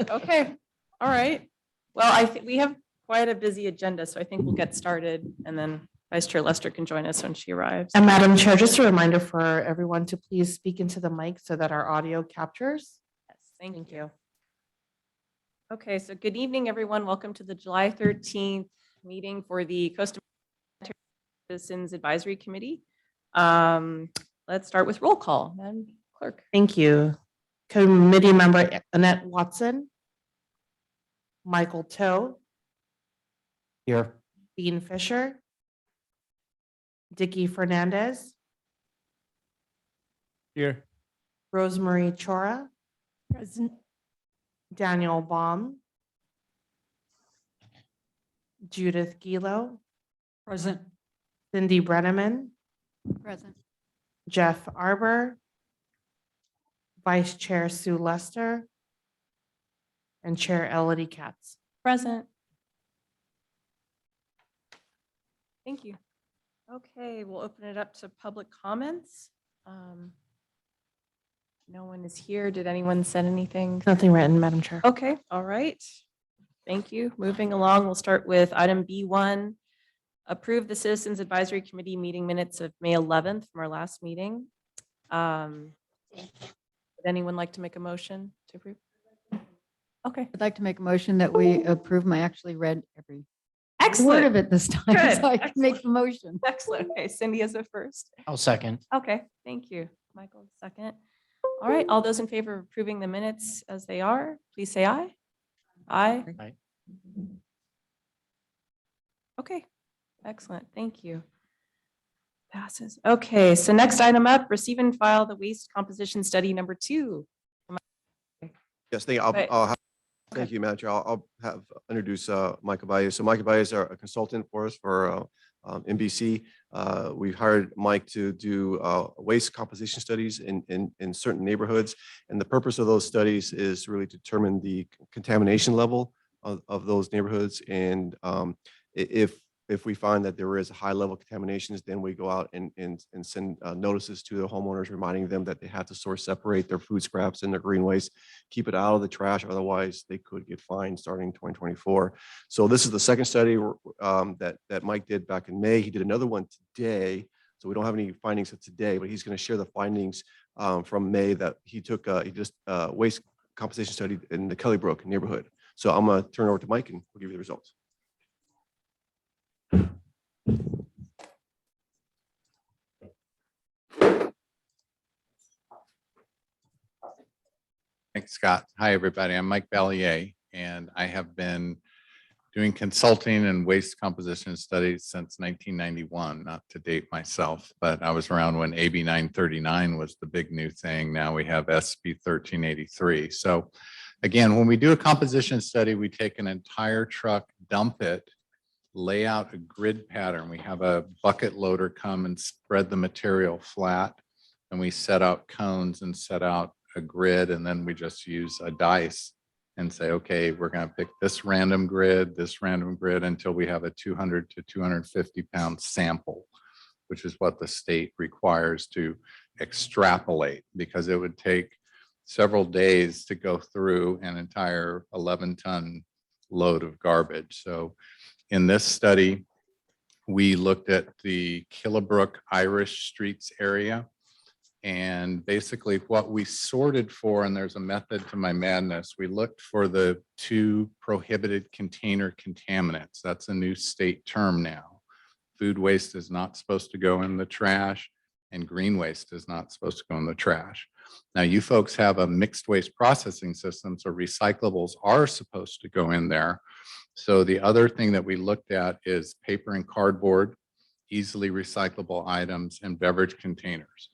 it. Okay. All right. Well, I think we have quite a busy agenda, so I think we'll get started and then Vice Chair Lester can join us when she arrives. And Madam Chair, just a reminder for everyone to please speak into the mic so that our audio captures. Yes, thank you. Okay, so good evening, everyone. Welcome to the July 13th meeting for the Coast Citizens Advisory Committee. Let's start with roll call. Madam Clerk. Thank you. Committee member Annette Watson. Michael Toe. Here. Dean Fisher. Dicky Fernandez. Here. Rosemarie Chora. Present. Daniel Baum. Judith Gilo. Present. Cindy Brenneman. Present. Jeff Arbor. Vice Chair Sue Lester. And Chair Elodie Katz. Present. Thank you. Okay, we'll open it up to public comments. No one is here. Did anyone send anything? Nothing written, Madam Chair. Okay, all right. Thank you. Moving along, we'll start with item B1. Approve the Citizens Advisory Committee meeting minutes of May 11th from our last meeting. Would anyone like to make a motion to approve? Okay. I'd like to make a motion that we approve. I actually read every word Excellent. of it this time, Good. so I can make the motion. Excellent. Okay, Cindy is the first. I'll second. Okay, thank you. Michael, second. All right, all those in favor of approving the minutes as they are, please say aye. Aye. Aye. Okay, excellent. Thank you. Passes. Okay, so next item up, receive and file the waste composition study number 2. Yes, Right. Thank you, Madam Chair. I'll introduce Mike Abayez. So Mike Abayez is a consultant for us for NBC. We've hired Mike to do waste composition studies in certain neighborhoods. And the purpose of those studies is really to determine the contamination level of those neighborhoods. And if we find that there is a high level of contaminations, then we go out and send notices to the homeowners reminding them that they have to separate their food scraps and their green waste, keep it out of the trash, otherwise they could get fined starting 2024. So this is the second study that Mike did back in May. He did another one today. So we don't have any findings of today, but he's going to share the findings from May that he took. He just waste composition study in the Kellybrook neighborhood. So I'm going to turn it over to Mike and we'll give you the results. Thanks, Scott. Hi, everybody. I'm Mike Ballier, and I have been doing consulting and waste composition studies since 1991, not to date myself, but I was around when AB 939 was the big new thing. Now we have SB 1383. So again, when we do a composition study, we take an entire truck, dump it, lay out a grid pattern. We have a bucket loader come and spread the material flat, and we set out cones and set out a grid, and then we just use a dice and say, okay, we're going to pick this random grid until we have a 200 to 250 pound sample, which is what the state requires to extrapolate, because it would take several days to go through an entire 11-ton load of garbage. So in this study, we looked at the Killabrook Irish Streets area. And basically what we sorted for, and there's a method to my madness, we looked for the 2 prohibited container contaminants. That's a new state term now. Food waste is not supposed to go in the trash, and green waste is not supposed to go in the trash. Now, you folks have a mixed waste processing system, so recyclables are supposed to go in there. So the other thing that we looked at is paper and cardboard, easily recyclable items, and beverage containers.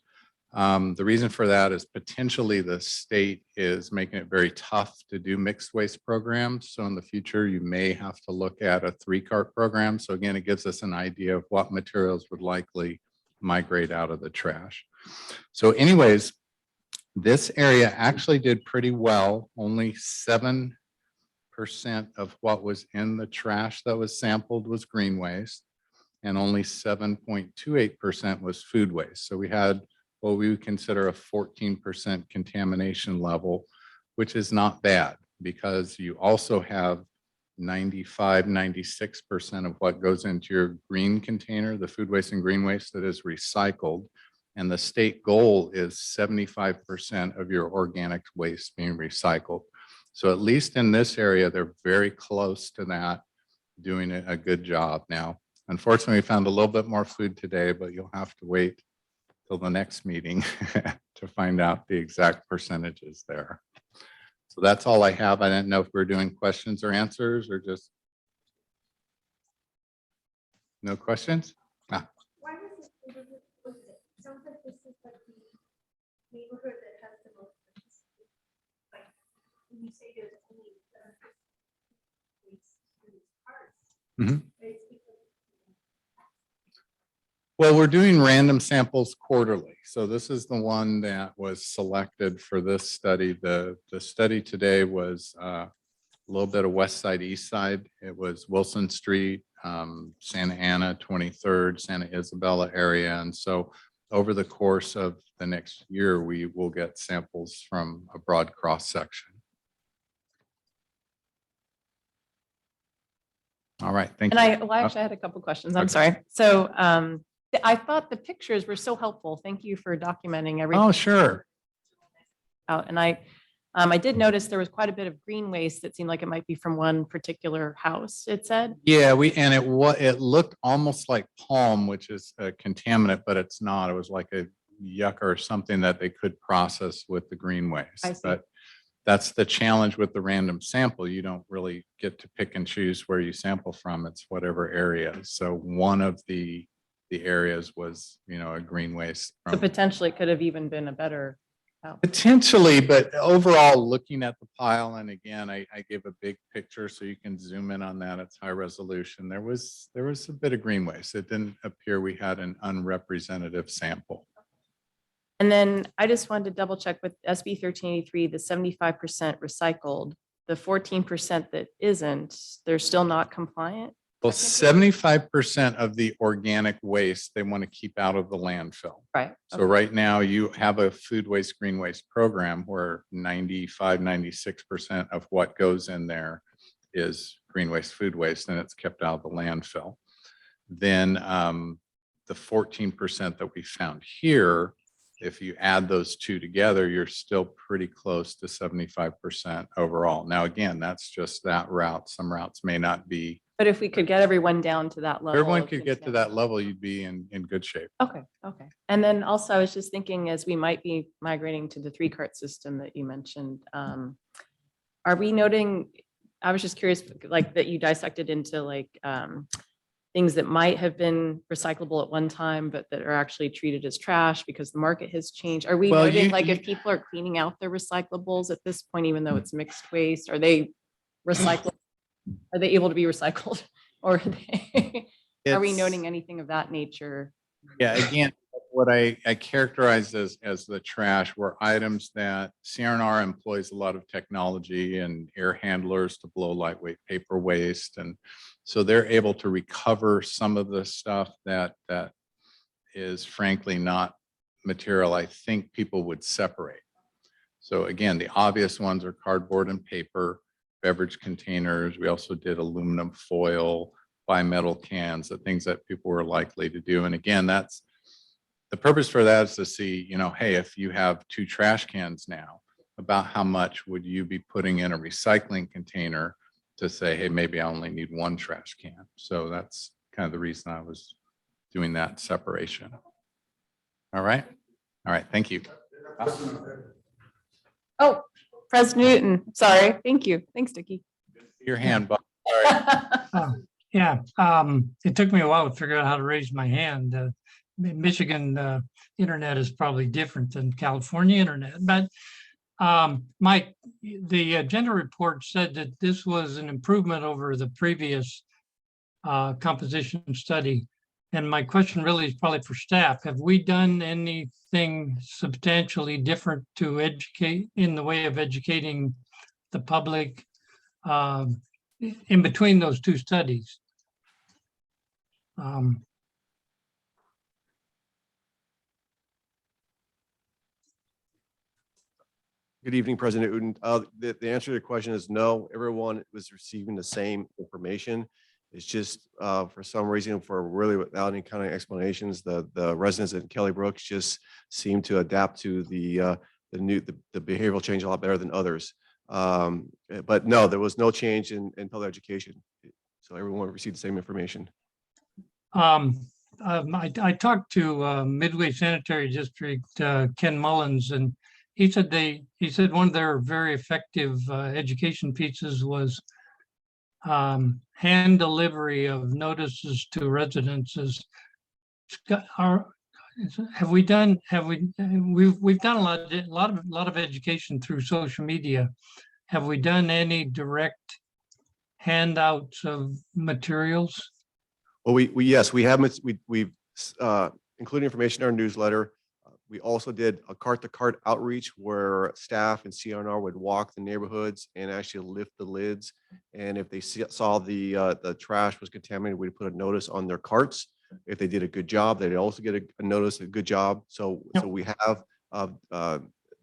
The reason for that is potentially the state is making it very tough to do mixed waste programs. So in the future, you may have to look at a 3-cart program. So again, it gives us an idea of what materials would likely migrate out of the trash. So anyways, this area actually did pretty well. Only 7% of what was in the trash that was sampled was green waste, and only 7.28% was food waste. So we had what we would consider a 14% contamination level, which is not bad. because you also have 95, 96% of what goes into your green container, the food waste and green waste that is recycled. And the state goal is 75% of your organic waste being recycled. So at least in this area, they're very close to that, doing a good job. Now, unfortunately, we found a little bit more food today, but you'll have to wait till the next meeting to find out the exact percentages there. So that's all I have. I didn't know if we're doing questions or answers or just. No questions? Ah, Why was it, it sounds like this is like the neighborhood that has the most. Like, when you say there's only. Mhm. Well, we're doing random samples quarterly. So this is the one that was selected for this study. The study today was a little bit of west side, east side. It was Wilson Street, Santa Ana, 23rd, Santa Isabella area. And so over the course of the next year, we will get samples from a broad cross section. All right, thank you. And I actually had a couple questions. I'm Okay. sorry. So I thought the pictures were so helpful. Thank you for documenting everything. Oh, sure. Out. And I did notice there was quite a bit of green waste that seemed like it might be from one particular house, it said. Yeah, it looked almost like palm, which is a contaminant, but it's not. It was like a yucca or something that they could process with the green waste. I see. But that's the challenge with the random sample. You don't really get to pick and choose where you sample from. It's whatever area. So one of the areas was, a green waste. So from- potentially it could have even been a better. Potentially, but overall, looking at the pile, and again, I gave a big picture so you can zoom in on that. It's high resolution. There was a bit of green waste. It didn't appear we had an unrepresentative sample. And then I just wanted to double check with SB 1383, the 75% recycled, the 14% that isn't, they're still not compliant. Well, 75% of the organic waste they want to keep out of the landfill. Right. So right now you have a food waste, green waste program where 95, 96% of what goes in there is green waste, food waste, and it's kept out of the landfill. Then the 14% that we found here, if you add those two together, you're still pretty close to 75% overall. Now, again, that's just that route. Some routes may not be. But if we could get everyone down to that level. Everyone of could get to that contaminant. level, you'd be in good shape. Okay. And then also I was just thinking as we might be migrating to the 3-cart system that you mentioned, are we noting, I was just curious, like that you dissected into like things that might have been recyclable at one time, but that are actually treated as trash because the market has changed. Are we Well, noting like if people are cleaning out their recyclables at this point, even though it's mixed waste, are they recycled? Are they able to be recycled? Or are we It's- noting anything of that nature? Yeah, again, what I characterize as the trash were items that CRNR employs a lot of technology and air handlers to blow lightweight paper waste. And so they're able to recover some of the stuff that is frankly not material I think people would separate. So again, the obvious ones are cardboard and paper, beverage containers. We also did aluminum foil, bimetal cans, the things that people were likely to do. And again, that's the purpose for that is to see, hey, if you have 2 trash cans now, about how much would you be putting in a recycling container to say, hey, maybe I only need 1 trash can. So that's kind of the reason I was doing that separation. All right. Thank you. Oh, President Newton, sorry. Thank you. Thanks, Dickie. Your hand, Bob. Sorry. Yeah, it took me a while to figure out how to raise my hand. Michigan internet is probably different than California internet, but Mike, the agenda report said that this was an improvement over the previous composition study. And my question really is probably for staff. Have we done anything substantially different to educate in the way of educating the public in between those 2 studies? Good evening, President Uden. The answer to your question is no. Everyone was receiving the same information. It's just for some reason, for really without any kind of explanations, the residents in Kelly Brooks just seem to adapt to the behavioral change a lot better than others. But no, there was no change in public education. So everyone received the same information. I talked to Midway Sanitary District, Ken Mullins, and he said one of their very effective education pieces was hand delivery of notices to residences. We've done a lot of education through social media. Have we done any direct handouts of materials? Well, yes, we have, we've included information in our newsletter. We also did a cart-to-cart outreach where staff and CNR would walk the neighborhoods and actually lift the lids. And if they saw the trash was contaminated, we'd put a notice on their carts. If they did a good job, they'd also get a notice, a good job. So we have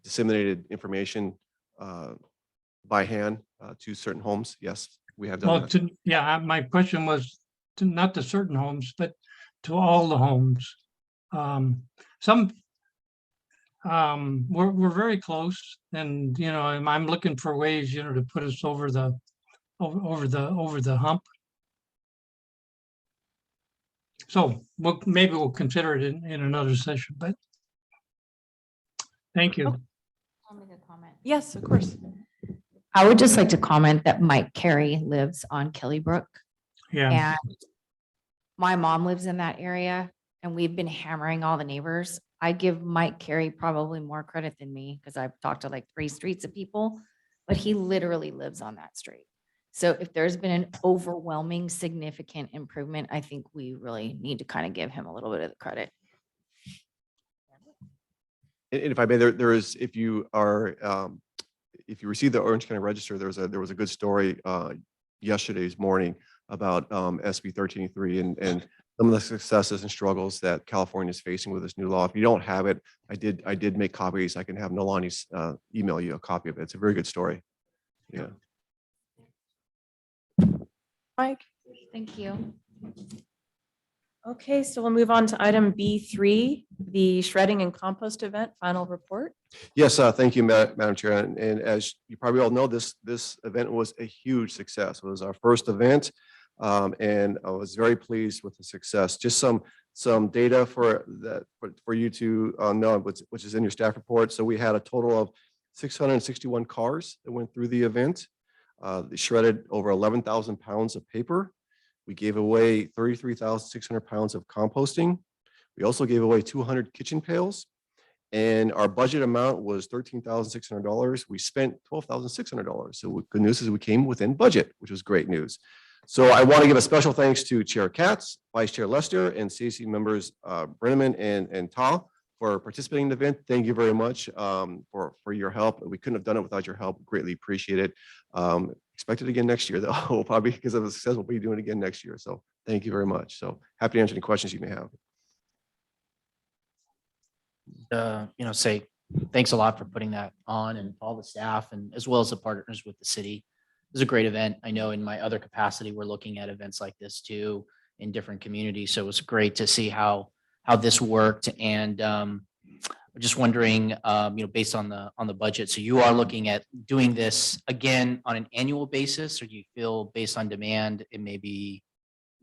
disseminated information by hand to certain homes. Yes, we have done Well, that. yeah, my question was not to certain homes, but to all the homes. We're very close, and I'm looking for ways to put us over the hump. So maybe we'll consider it in another session, but thank you. I'll make a comment. Yes, of course. I would just like to comment that Mike Carey lives on Kelly Brook, Yeah, and my mom lives in that area, and we've been hammering all the neighbors. I give Mike Carey probably more credit than me because I've talked to like 3 streets of people, but he literally lives on that street. So if there's been an overwhelming significant improvement, I think we really need to kind of give him a little bit of the credit. And if I may, there is, if you receive the Orange County Register, there was a good story yesterday's morning about SB 1383 and some of the successes and struggles that California is facing with this new law. If you don't have it, I did make copies. I can have Nolani email you a copy of it. It's a very good story. Yeah. Mike? Thank you. Okay, so we'll move on to item B3, the shredding and compost event final report. Yes, thank you, Madam Chair. And as you probably all know, this event was a huge success. It was our first event, and I was very pleased with the success. Just some data for you to know, which is in your staff report. So we had a total of 661 cars that went through the event. They shredded over 11,000 pounds of paper. We gave away 33,600 pounds of composting. We also gave away 200 kitchen pails. And our budget amount was $13,600. We spent $12,600. So good news is we came within budget, which was great news. So I want to give a special thanks to Chair Katz, Vice Chair Lester, and CAC members Brenneman and Tal for participating in the event. Thank you very much for your help. We couldn't have done it without your help. Greatly appreciate it. Expect it again next year, though. We'll probably, because of the success, we'll be doing it again next year. So thank you very much. So happy to answer any questions you may have. Say thanks a lot for putting that on, and all the staff, and as well as the partners with the city. It was a great event. I know in my other capacity, we're looking at events like this too in different communities. So it was great to see how this worked. And just wondering, based on the budget, so you are looking at doing this again on an annual basis, or do you feel based on demand, it may be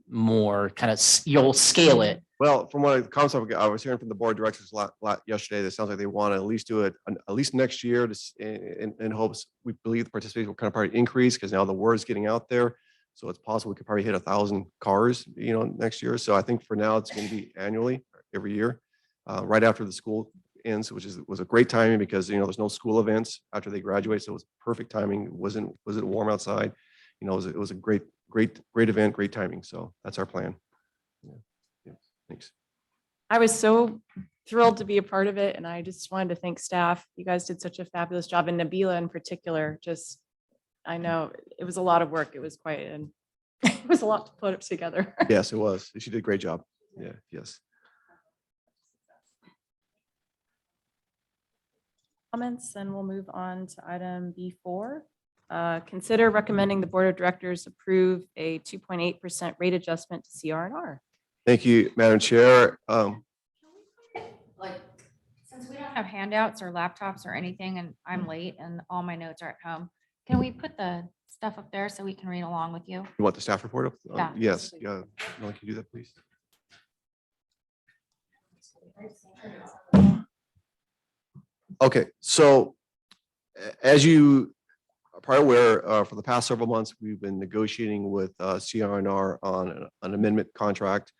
more kind of, you'll scale it? Well, from what I was hearing from the board of directors a lot yesterday, that sounds like they want to at least do it at least next year in hopes. We believe the participation will kind of probably increase because now the word is getting out there. So it's possible we could probably hit 1,000 cars, next year. So I think for now it's going to be annually, every year, right after the school ends, which was a great timing because there's no school events after they graduate, so it was perfect timing. It wasn't warm outside. It was a great event, great timing. So that's our plan. Yeah. Thanks. I was so thrilled to be a part of it, and I just wanted to thank staff. You guys did such a fabulous job, and Nabila in particular. I know it was a lot of work. It was it was a lot to put together. Yes, it was. She did a great job. Yeah. Yes. comments, and we'll move on to item B4. Consider recommending the Board of Directors approve a 2.8% rate adjustment to CR&R. Thank you, Madam Chair. Like, since we don't have handouts or laptops or anything and I'm late and all my notes are at home, can we put the stuff up there so we can read along with you? You want the staff report up? Yeah. Yes, yeah. No, can you do that, please? Okay, so as you are probably aware, for the past several months, we've been negotiating with CR&R on an amendment contract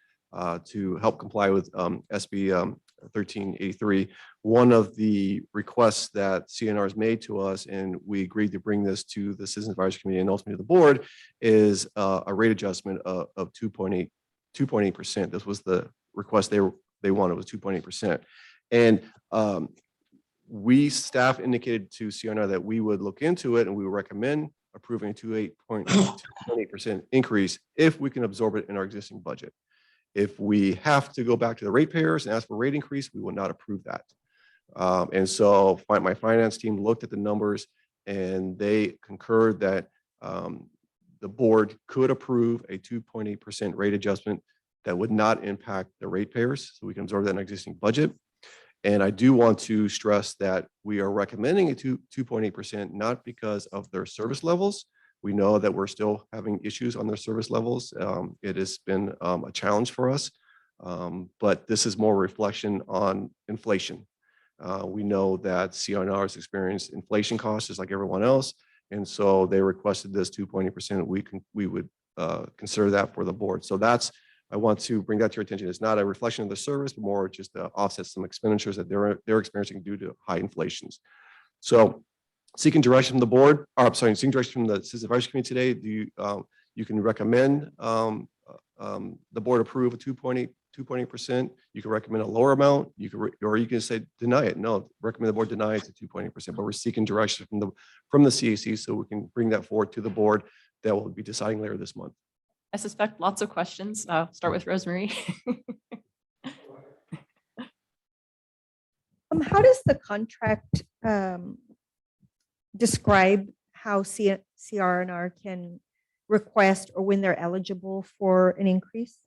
to help comply with SB 1383. One of the requests that CNR has made to us, and we agreed to bring this to the Citizens Advisory Committee and ultimately the board, is a rate adjustment of 2.8%. This was the request they wanted, was 2.8%. And we staff indicated to CNR that we would look into it and we would recommend approving a 2.8% increase if we can absorb it in our existing budget. If we have to go back to the ratepayers and ask for a rate increase, we will not approve that. And so my finance team looked at the numbers and they concurred that the board could approve a 2.8% rate adjustment that would not impact the ratepayers, so we can absorb that in our existing budget. And I do want to stress that we are recommending a 2.8%, not because of their service levels. We know that we're still having issues on their service levels. It has been a challenge for us, but this is more a reflection on inflation. We know that CNR has experienced inflation costs just like everyone else. And so they requested this 2.8%. We would consider that for the board. So I want to bring that to your attention. It's not a reflection of the service, but more just to offset some expenditures that they're experiencing due to high inflations. So seeking direction from the board, or I'm sorry, seeking direction from the Citizens Advisory Committee today, you can recommend the board approve a 2.8%. You can recommend a lower amount. Or you can say deny it. No, recommend the board deny it to 2.8%. But we're seeking direction from the CAC so we can bring that forward to the board that will be deciding later this month. I suspect lots of questions. Start with Rosemary. How does the contract describe how CR&R can request or when they're eligible for an increase?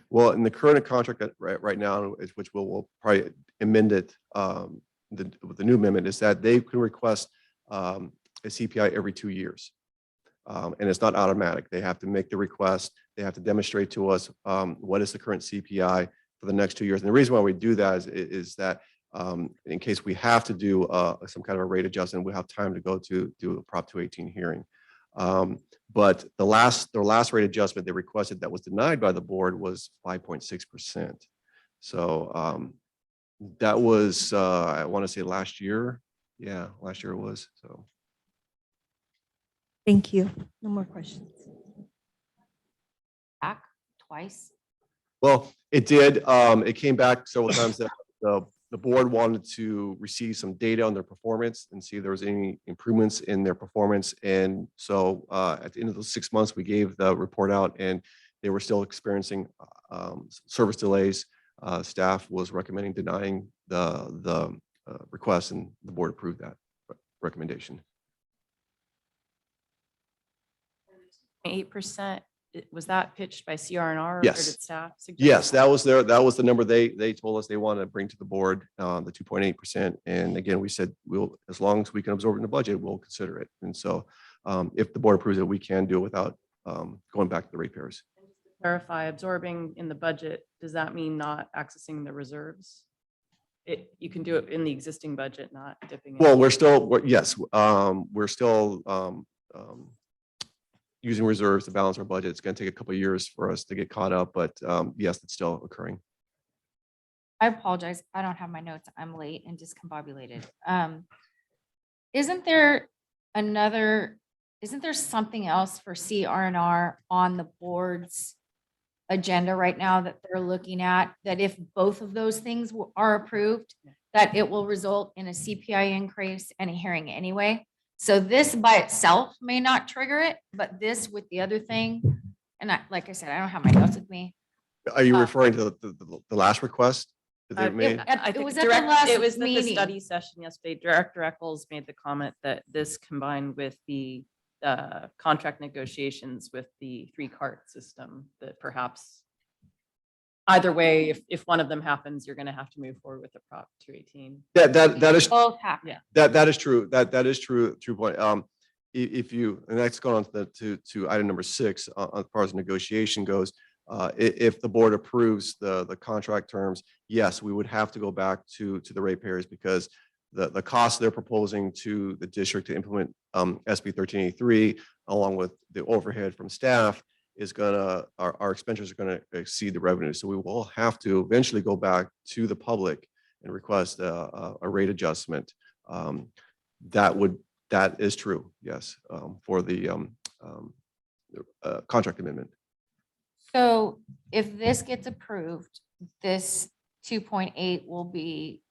Well, in the current contract that right now, which we'll probably amend it, with the new amendment, is that they can request a CPI every 2 years. And it's not automatic. They have to make the request. They have to demonstrate to us what is the current CPI for the next 2 years. And the reason why we do that is that in case we have to do some kind of a rate adjustment, we have time to go to do a Prop 218 hearing. But their last rate adjustment they requested that was denied by the board was 5.6%. So that was, I want to say last year. Yeah, last year it was. So. Thank you. No more questions. Back twice. Well, it did. It came back several times that the board wanted to receive some data on their performance and see if there was any improvements in their performance. And so at the end of those 6 months, we gave the report out and they were still experiencing service delays. Staff was recommending denying the request and the board approved that recommendation. 8%, was that pitched by CR&R? Yes. Or did staff suggest? Yes, that was the number they told us they want to bring to the board, the 2.8%. And again, we said, as long as we can absorb it in the budget, we'll consider it. And so if the board approves it, we can do it without going back to the ratepayers. Clarify, absorbing in the budget, does that mean not accessing the reserves? You can do it in the existing budget, not dipping. Well, we're still using reserves to balance our budget. It's going to take a couple of years for us to get caught up, but yes, it's still occurring. I apologize. I don't have my notes. I'm late and discombobulated. Isn't there something else for CR&R on the board's agenda right now that they're looking at, that if both of those things are approved, that it will result in a CPI increase and a hearing anyway? So this by itself may not trigger it, but this with the other thing, and like I said, I don't have my notes with me. Are you referring to the last request? that they've It- made. At- I it think was at the direct- last It was at the meeting. study session yesterday. Director Eccles made the comment that this combined with the contract negotiations with the 3-cart system, that perhaps either way, if one of them happens, you're going to have to move forward with the Prop 218. That is, Both happen. that is true. That is true point. If you, and that's going on to item number 6, as far as negotiation goes. If the board approves the contract terms, yes, we would have to go back to the ratepayers, because the cost they're proposing to the district to implement SB 1383, along with the overhead from staff, is gonna, our expenditures are gonna exceed the revenue. So we will have to eventually go back to the public and request a rate adjustment. That is true, yes, for the contract amendment. So if this gets approved, this 2.8 will be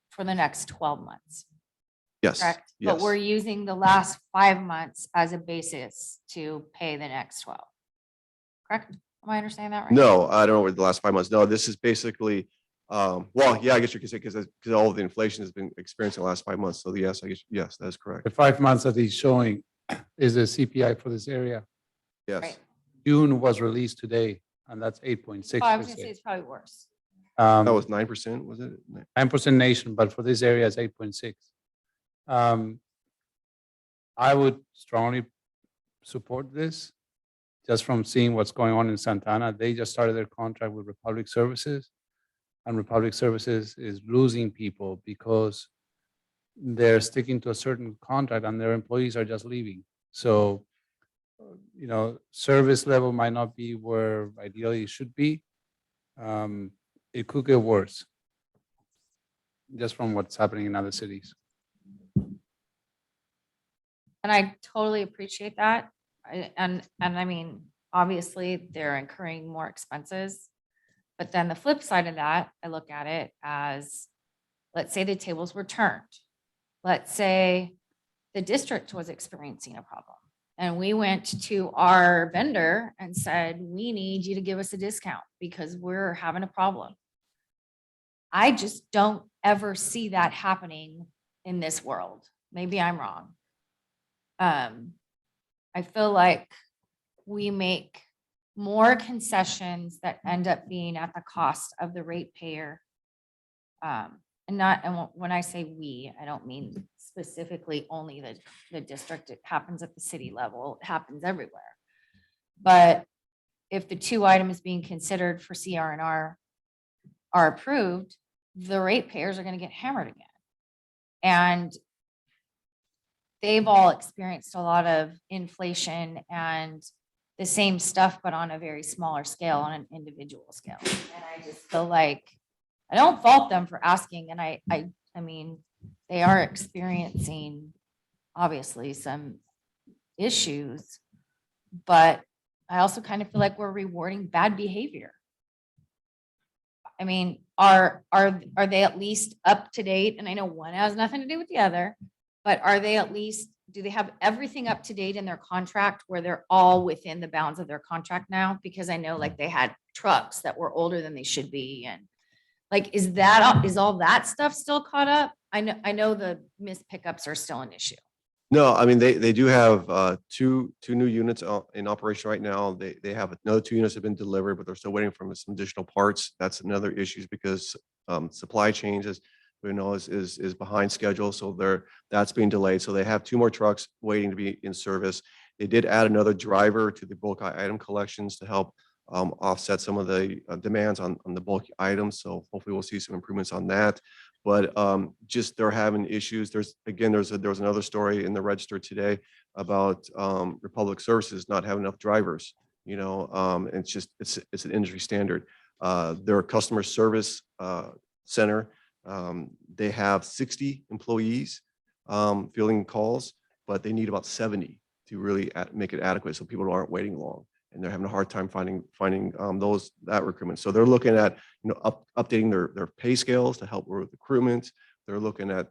for the next 12 months, Yes, correct? But yes. we're using the last 5 months as a basis to pay the next 12. Correct? Am I understanding that right? No, I don't know what the last 5 months. No, this is basically, well, yeah, I guess you could say, because all of the inflation has been experienced in the last 5 months. So yes, I guess, yes, that's correct. The 5 months that he's showing is the CPI for this area. Yes. Right. June was released today, and that's 8.6%. Oh, I was gonna say it's probably worse. That was 9%, was it? 9% nation, but for this area, it's 8.6. I would strongly support this, just from seeing what's going on in Santana. They just started their contract with Republic Services, and Republic Services is losing people because they're sticking to a certain contract and their employees are just leaving. So, service level might not be where ideally it should be. It could get worse, just from what's happening in other cities. And I totally appreciate that. And I mean, obviously, they're incurring more expenses. But then the flip side of that, I look at it as, let's say the tables were turned. Let's say the district was experiencing a problem. And we went to our vendor and said, we need you to give us a discount because we're having a problem. I just don't ever see that happening in this world. Maybe I'm wrong. I feel like we make more concessions that end up being at the cost of the ratepayer. And when I say we, I don't mean specifically only the district. It happens at the city level. It happens everywhere. But if the 2 items being considered for CR&R are approved, the ratepayers are going to get hammered again. And they've all experienced a lot of inflation and the same stuff, but on a very smaller scale, on an individual scale. And I just feel like I don't fault them for asking. And I mean, they are experiencing obviously some issues, but I also kind of feel like we're rewarding bad behavior. I mean, are they at least up to date? And I know one has nothing to do with the other, but are they at least, do they have everything up to date in their contract where they're all within the bounds of their contract now? Because I know like they had trucks that were older than they should be. And like, is all that stuff still caught up? I know the missed pickups are still an issue. No, I mean, they do have two new units in operation right now. They have another 2 units have been delivered, but they're still waiting for some additional parts. That's another issue because supply chains, as we know, is behind schedule. So that's being delayed. So they have 2 more trucks waiting to be in service. They did add another driver to the bulk item collections to help offset some of the demands on the bulk items. So hopefully we'll see some improvements on that. But just they're having issues. There was another story in the Register today about Republic Services not having enough drivers. And it's an industry standard. Their customer service center, they have 60 employees fielding calls, but they need about 70 to really make it adequate, so people aren't waiting long. And they're having a hard time finding that recruitment. So they're looking at updating their pay scales to help with recruitment. They're looking at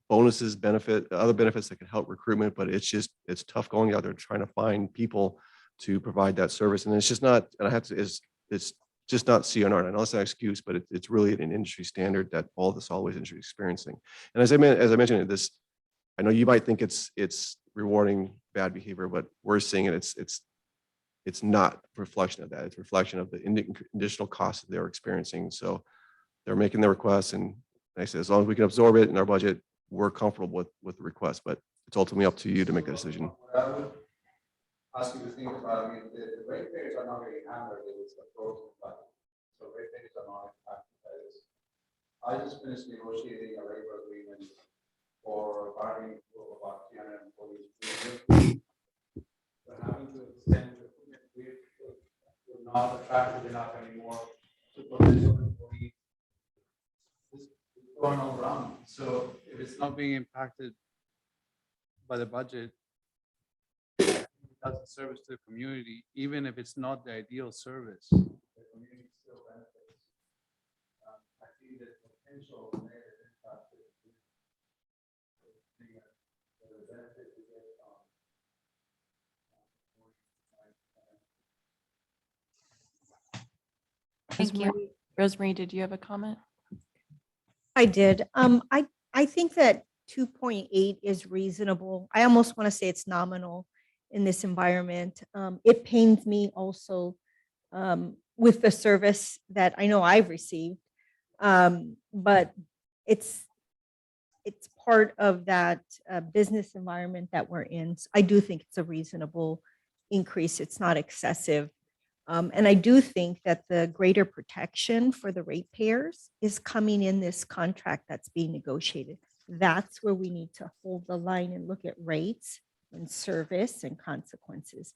bonuses, other benefits that can help recruitment. But it's tough going out there trying to find people to provide that service. And it's just not. And I have to. It's just not CNR. And I know it's not an excuse, but it's really an industry standard that all the solid waste industry is experiencing. And as I mentioned, this, I know you might think it's rewarding bad behavior, but we're seeing it. It's not a reflection of that. It's a reflection of the additional costs that they're experiencing. So they're making the requests, and like I said, as long as we can absorb it in our budget, we're comfortable with the request, but it's ultimately up to you to make that decision. What I would ask you to think about, I mean, the ratepayers are not getting hammered with this approach, but so ratepayers are not impacted by this. I just finished negotiating a labor agreement for hiring for about 300 employees. We're having to extend the commitment. We're not attractive enough anymore to potential employees. This is going all around. So if it's not being impacted by the budget, it does a service to the community, even if it's not the ideal service, the community still benefits. I see the potential negative impact. The benefit we get Thank you. Rosemary, did you have a comment? I did. I think that 2.8 is reasonable. I almost want to say it's nominal in this environment. It pains me also with the service that I know I've received, but it's part of that business environment that we're in. So I do think it's a reasonable increase. It's not excessive. And I do think that the greater protection for the ratepayers is coming in this contract that's being negotiated. That's where we need to hold the line and look at rates and service and consequences.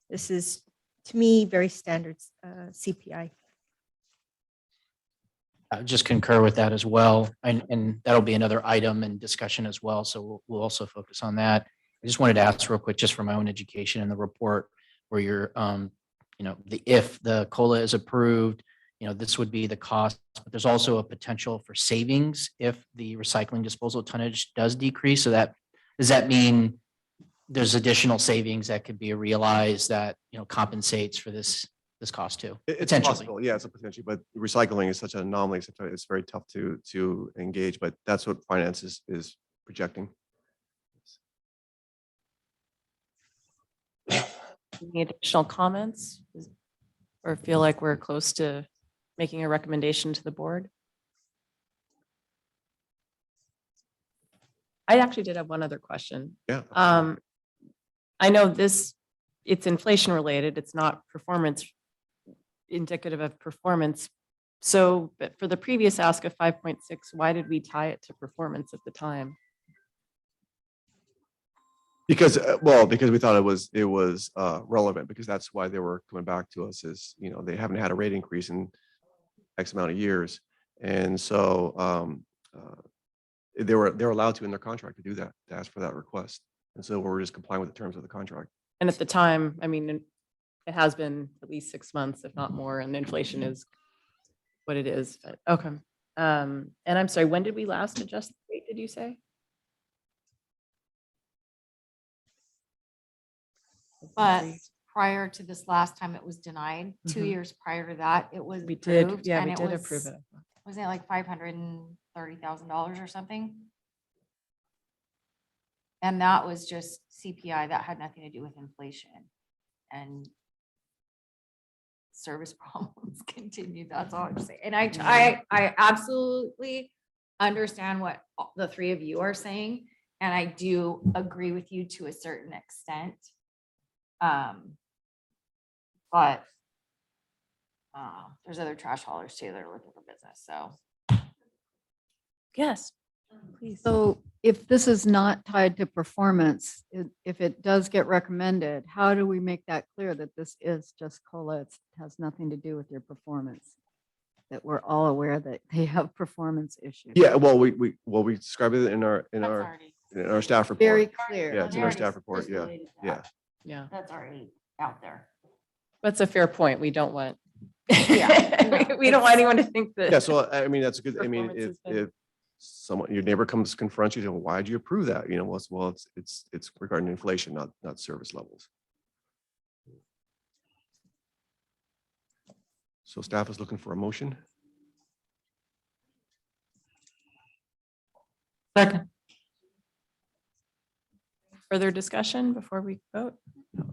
This is, to me, very standard CPI. I just concur with that as well. And that'll be another item in discussion as well. So we'll also focus on that. I just wanted to ask real quick, just for my own education in the report where you're, if the COLA is approved, this would be the cost, but there's also a potential for savings if the recycling disposal tonnage does decrease. So does that mean there's additional savings that could be realized that, compensates for this cost too? It's Potentially. possible. Yeah, it's a potential, but recycling is such an anomaly. Sometimes it's very tough to engage, but that's what finance is projecting. Any additional comments? Or feel like we're close to making a recommendation to the board? I actually did have one other question. Yeah. I know it's inflation related. It's not indicative of performance. So, but for the previous ask of 5.6, why did we tie it to performance at the time? Because we thought it was relevant, because that's why they were coming back to us is, they haven't had a rate increase in X amount of years. And so they were allowed to in their contract to do that, to ask for that request. And so we're just complying with the terms of the contract. And at the time, I mean, it has been at least 6 months, if not more, and inflation is what it is. But okay. And I'm sorry, when did we last adjust the rate, did you say? But prior to this last time, it was denied. 2 Mhm. years prior to that, it was We did, approved, yeah, and we it did was- approve it. Wasn't it like $530,000 or something? And that was just CPI. That had nothing to do with inflation. And service problems continue. That's all I'm saying. And I absolutely understand what the three of you are saying. And I do agree with you to a certain extent. But there's other trash haulers too that are looking for business, so. Yes, please. So if this is not tied to performance, if it does get recommended, how do we make that clear that this is just COLA? It has nothing to do with your performance? That we're all aware that they have performance issues. Yeah, well, we described it in our That's already- staff report. Very clear. Yeah, it's in our Already staff report. Yeah, stipulated that. yeah. Yeah, That's already out there. that's a fair point. We don't want. Yeah, We don't want anyone to think that. Yeah, so I mean, that's a good, I mean, Performance has if someone, your neighbor comes to confront you, well, why'd you approve that? It's regarding inflation, not service levels. So staff is looking for a motion. Second. Further discussion before we vote?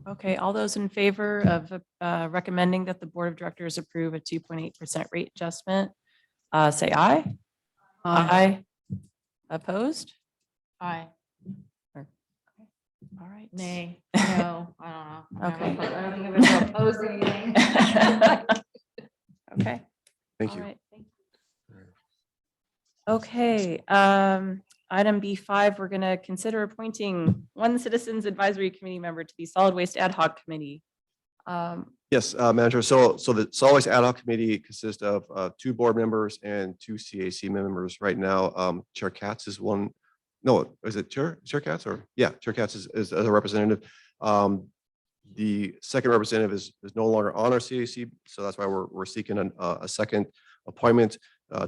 Okay, all those in favor of recommending that the Board of Directors approve a 2.8% rate adjustment, say aye. Aye. Opposed? Aye. All right. Nay. No, I don't know. Okay. I don't think I've ever opposed anything. Okay. Thank all you. right, thank you. Okay, item B5, we're going to consider appointing one Citizens Advisory Committee member to the Solid Waste Ad Hoc Committee. Yes, Manager. So the Solid Waste Ad Hoc Committee consists of 2 board members and 2 CAC members. Right now, Chair Katz is one. No, is it Chair Katz or? Yeah, Chair Katz is a representative. The second representative is no longer on our CAC, so that's why we're seeking a second appointment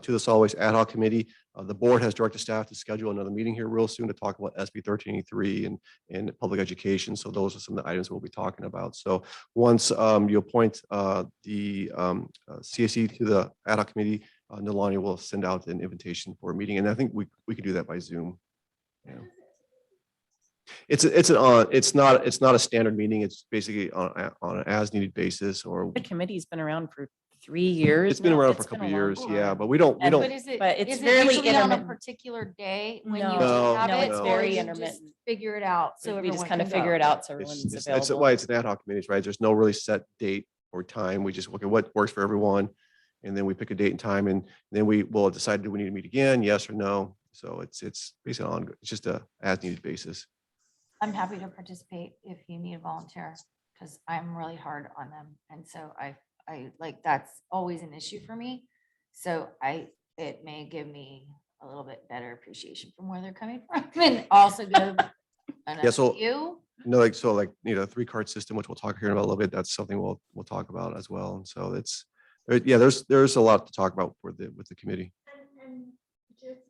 to the Solid Waste Ad Hoc Committee. The board has directed staff to schedule another meeting here real soon to talk about SB 1383 and public education. So those are some of the items we'll be talking about. So once you appoint the CAC to the Ad Hoc Committee, Nalani will send out an invitation for a meeting, and I think we could do that by Zoom. Yeah. It's not a standard meeting. It's basically on an as needed basis, or The committee's been around for 3 years. it's been now. around for a It's been couple of long years. Yeah, time. but we don't. And- But is it, But it's is it fairly usually on a intermittent. particular day when No, you No, have no, it? it's or very you just intermittent. Figure it out. So We just everyone kind of can figure go? it out so It's everyone's it's available. why it's an ad hoc committees, right? There's no really set date or time. We just look at what works for everyone. And then we pick a date and time, and then we will decide, do we need to meet again? Yes or no? So it's basically it's just a as needed basis. I'm happy to participate if you need a volunteer, because I'm really hard on them. And so I like, that's always an issue for me. So it may give me a little bit better appreciation from where they're coming from and also give another so- view. No, like 3-card system, which we'll talk here in a little bit. That's something we'll talk about as well. And so there's a lot to talk about with the committee. And just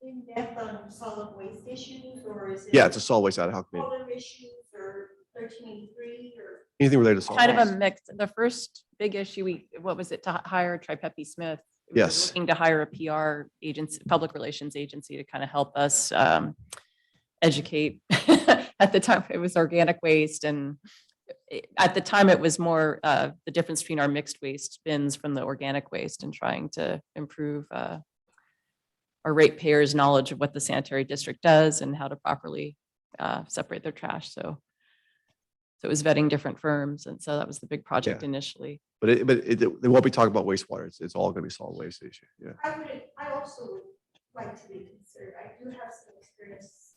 in depth on solid waste issues, or is it? Yeah, it's a solid waste ad hoc committee. Other issues or 1383 or? Anything related to solid Kind of waste. a mix. The first big issue, what was it, to hire Tripepi Smith? We were Yes. Looking to hire a PR agency, public relations agency to kind of help us educate. At the time, it was organic waste, and at the time, it was more the difference between our mixed waste bins from the organic waste and trying to improve our ratepayers' knowledge of what the sanitary district does and how to properly separate their trash. So it was vetting different firms, and so that was the big project Yeah. initially. But they won't be talking about wastewater. It's all going to be solid waste issue. Yeah. I also would like to be considered. I do have some experience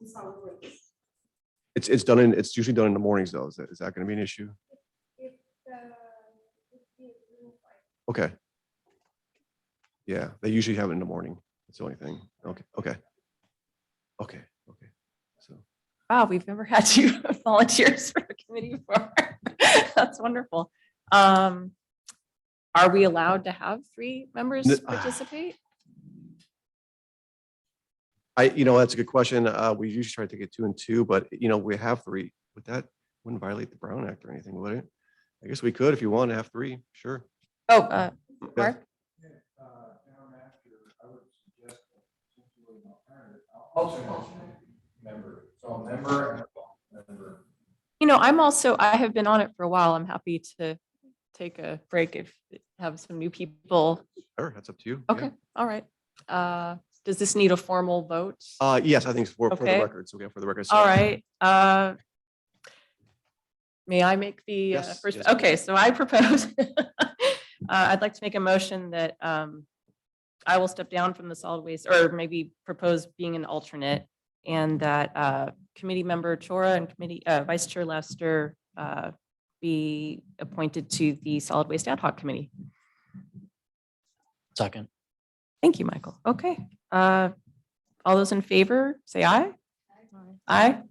in solid waste. It's usually done in the mornings though. Is that going to be an issue? If Okay. Yeah, they usually have it in the morning. That's the only thing. Okay. So Wow, we've never had two volunteers for a committee before. That's wonderful. Are we allowed to have 3 members participate? that's a good question. We usually try to get 2 and 2, but we have 3. Would that wouldn't violate the Brown Act or anything, would it? I guess we could if you want to have 3. Sure. Oh, Mark? I have been on it for a while. I'm happy to take a break if have some new people. Sure, that's up to you. Okay, all right. Does this need a formal vote? Yes, I think it's for the Okay. record. So for the record. All so- right. May I make the Yes, first? yes, Okay, so I propose, I'd like to make a motion that I will step down from the solid waste, or maybe propose being an alternate, and that committee member Chora and committee Vice Chair Lester be appointed to the solid waste ad hoc committee. Second. Thank you, Michael. Okay. All those in favor, say aye. Aye.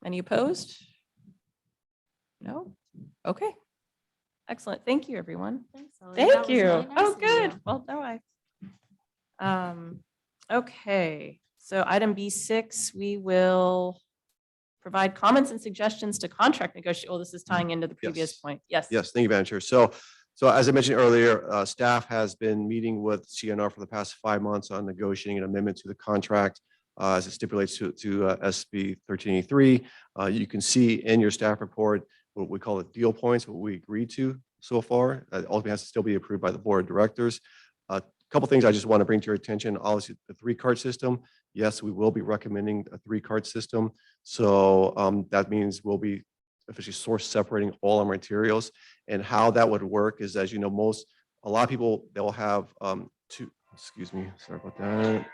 Any opposed? No? Okay. Excellent. Thank you, everyone. Thank you. Oh, good. Well, no, okay. So item B6, we will provide comments and suggestions to contract negotiate. Oh, this is tying into the previous Yes. point. Yes. Yes, thank you, Madam Chair. So as I mentioned earlier, staff has been meeting with CNR for the past 5 months on negotiating an amendment to the contract as it stipulates to SB 1383. You can see in your staff report what we call the deal points, what we agreed to so far. Ultimately has to still be approved by the board of directors. A couple things I just want to bring to your attention. Obviously, the 3-cart system. Yes, we will be recommending a 3-cart system. So that means we'll be officially source separating all our materials. And how that would work is, as you know, a lot of people, they'll have two, excuse me, sorry about that.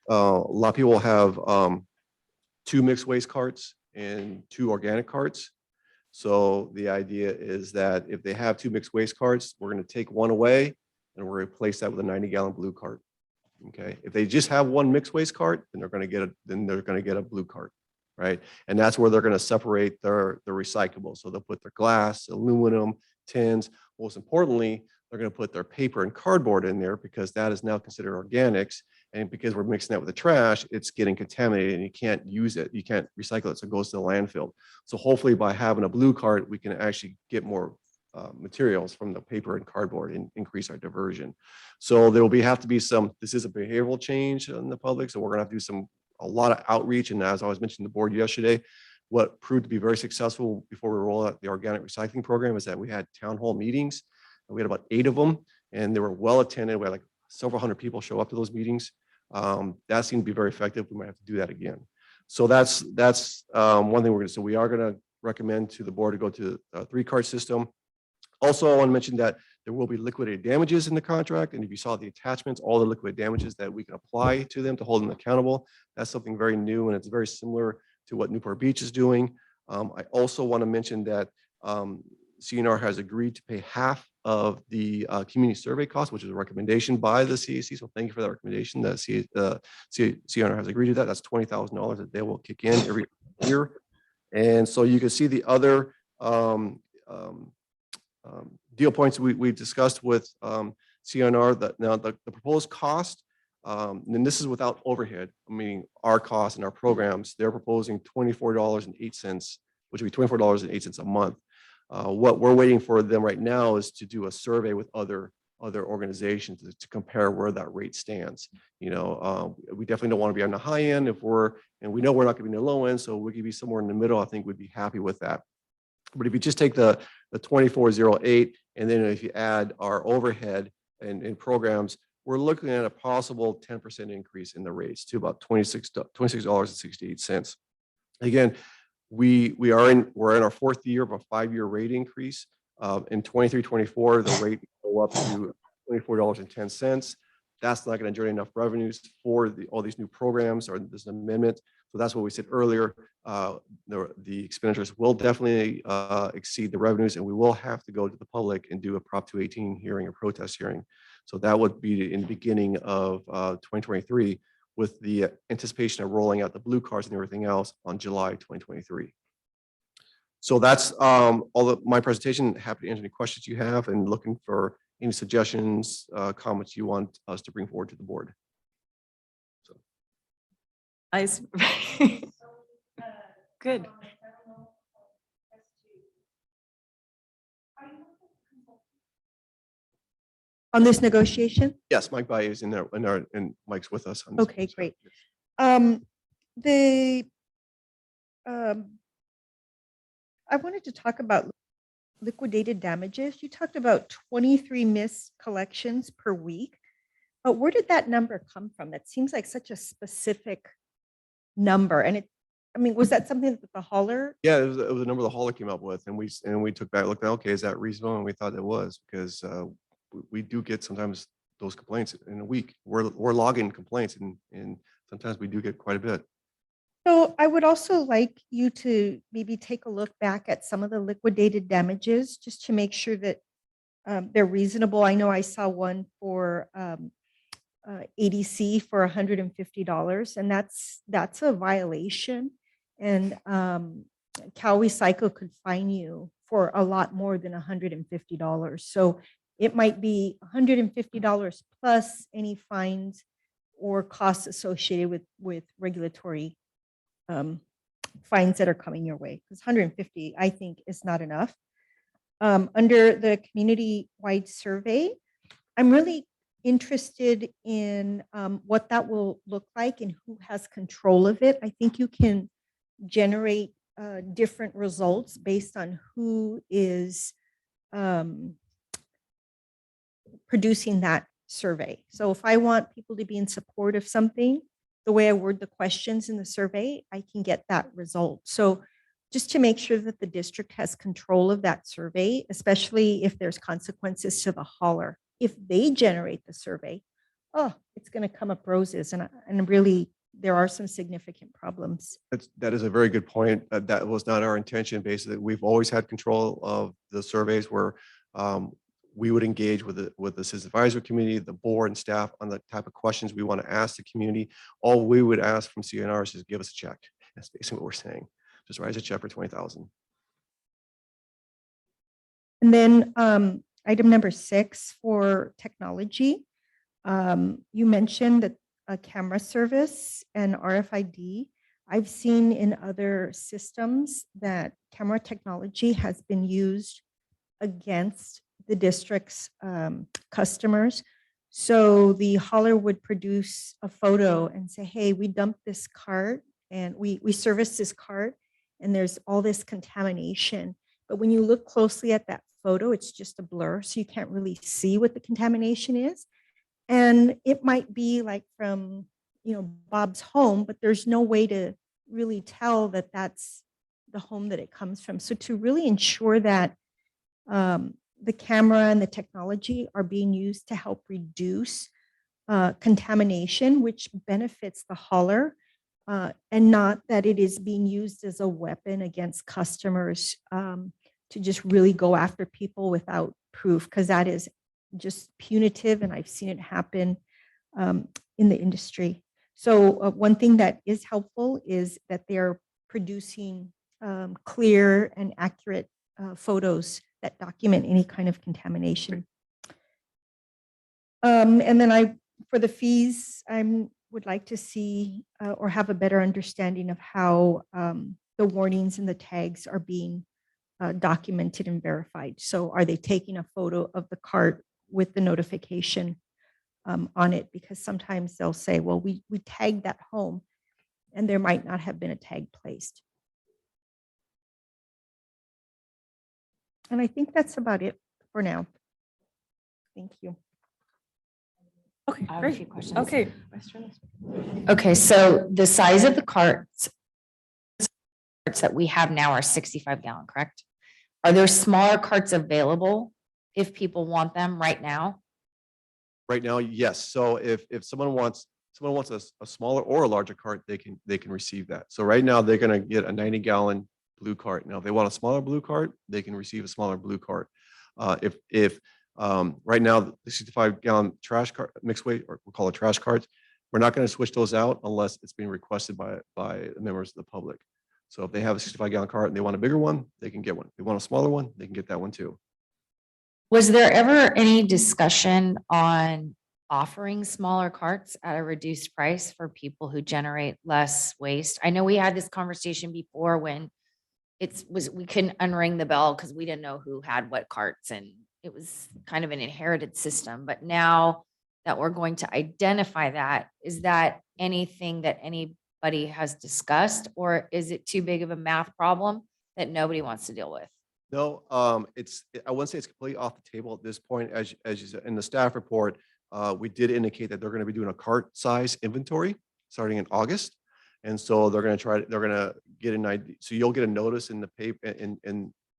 A lot of people will have 2 mixed waste carts and 2 organic carts. So the idea is that if they have 2 mixed waste carts, we're going to take one away and we're going to replace that with a 90-gallon blue cart. Okay. If they just have 1 mixed waste cart, then they're going to get a blue cart. Right. And that's where they're going to separate their recyclables. So they'll put their glass, aluminum, tins. Most importantly, they're going to put their paper and cardboard in there because that is now considered organics. And because we're mixing that with the trash, it's getting contaminated and you can't use it. You can't recycle it. So it goes to the landfill. So hopefully by having a blue cart, we can actually get more materials from the paper and cardboard and increase our diversion. So there will have to be this is a behavioral change in the public. So we're going to have to do a lot of outreach. And as I was mentioning to the board yesterday, what proved to be very successful before we roll out the organic recycling program is that we had town hall meetings. We had about 8 of them and they were well attended. We had like several hundred people show up to those meetings. That seemed to be very effective. We might have to do that again. So that's one thing we're going to do. We are going to recommend to the board to go to a 3-cart system. Also, I want to mention that there will be liquidated damages in the contract. And if you saw the attachments, all the liquid damages that we can apply to them to hold them accountable. That's something very new and it's very similar to what Newport Beach is doing. I also want to mention that CNR has agreed to pay half of the community survey cost, which is a recommendation by the CAC. So thank you for that recommendation. The CNR has agreed to that. That's $20,000 that they will kick in every year. And so you can see the other deal points we discussed with CNR. That now the proposed cost, and this is without overhead, meaning our costs and our programs, they're proposing $24.08, which would be $24.08 a month. What we're waiting for them right now is to do a survey with other organizations to compare where that rate stands. We definitely don't want to be on the high end and we know we're not going to be in the low end, so we could be somewhere in the middle. I think we'd be happy with that. But if you just take the 2408 and then if you add our overhead and programs, we're looking at a possible 10% increase in the rates to about $26.68. Again, we're in our 4th year of a 5-year rate increase. In 23-24, the rate will go up to $24.10. That's not going to generate enough revenues for all these new programs or this amendment. So that's what we said earlier. The expenditures will definitely exceed the revenues, and we will have to go to the public and do a Prop 218 hearing or protest hearing. So that would be in the beginning of 2023, with the anticipation of rolling out the blue cards and everything else on July 2023. So that's all of my presentation. Happy to answer any questions you have and looking for any suggestions, comments you want us to bring forward to the board. Good. On this negotiation? Yes, Mike Baye is in there and Mike's with us. On this Okay, one, so, great. yes. I wanted to talk about liquidated damages. You talked about 23 missed collections per week, but where did that number come from? That seems like such a specific number. And was that something that the hauler? Yeah, it was a number the hauler came up with, and we took back, looked at, okay, is that reasonable? And we thought it was, because we do get sometimes those complaints in a week. We're logging complaints, and sometimes we do get quite a bit. So I would also like you to maybe take a look back at some of the liquidated damages just to make sure that they're reasonable. I know I saw one for ADC for $150, and that's a violation. And Cal Recycle could fine you for a lot more than $150. So it might be $150 plus any fines or costs associated with regulatory fines that are coming your way, because 150, I think, is not enough. Under the community-wide survey, I'm really interested in what that will look like and who has control of it. I think you can generate different results based on who is producing that survey. So if I want people to be in support of something, the way I word the questions in the survey, I can get that result. So just to make sure that the district has control of that survey, especially if there's consequences to the hauler. If they generate the survey, oh, it's going to come up roses. And really, there are some significant problems. That is a very good point. That was not our intention. Basically, we've always had control of the surveys where we would engage with the Citizen Advisory Committee, the board and staff on the type of questions we want to ask the community. All we would ask from CNRs is give us a check. That's basically what we're saying. Just write us a check for 20,000. And then item number 6 for technology. You mentioned that a camera service and RFID. I've seen in other systems that camera technology has been used against the district's customers. So the hauler would produce a photo and say, hey, we dumped this cart and we serviced this cart and there's all this contamination. But when you look closely at that photo, it's just a blur. So you can't really see what the contamination is. And it might be like from, Bob's home, but there's no way to really tell that that's the home that it comes from. So to really ensure that the camera and the technology are being used to help reduce contamination, which benefits the hauler, and not that it is being used as a weapon against customers to just really go after people without proof, because that is just punitive, and I've seen it happen in the industry. So one thing that is helpful is that they're producing clear and accurate photos that document any kind of contamination. And then for the fees, I would like to see or have a better understanding of how the warnings and the tags are being documented and verified. So are they taking a photo of the cart with the notification on it? Because sometimes they'll say, well, we tagged that home and there might not have been a tag placed. And I think that's about it for now. Thank you. Okay, I have a great. few questions. Okay. Okay, so the size of the carts that we have now are 65 gallon, correct? Are there smaller carts available if people want them right now? Right now, yes. So if someone wants a smaller or a larger cart, they can receive that. So right now they're going to get a 90-gallon blue cart. Now, if they want a smaller blue cart, they can receive a smaller blue cart. If right now the 65-gallon trash cart mixed weight, or we'll call it trash carts, we're not going to switch those out unless it's being requested by members of the public. So if they have a 65-gallon cart and they want a bigger one, they can get one. If they want a smaller one, they can get that one too. Was there ever any discussion on offering smaller carts at a reduced price for people who generate less waste? I know we had this conversation before when we couldn't unring the bell because we didn't know who had what carts, and it was kind of an inherited system. But now that we're going to identify that, is that anything that anybody has discussed, or is it too big of a math problem that nobody wants to deal with? No, I wouldn't say it's completely off the table at this point. As you said in the staff report, we did indicate that they're going to be doing a cart size inventory starting in August. And so they're going to get an idea. So you'll get a notice in the paper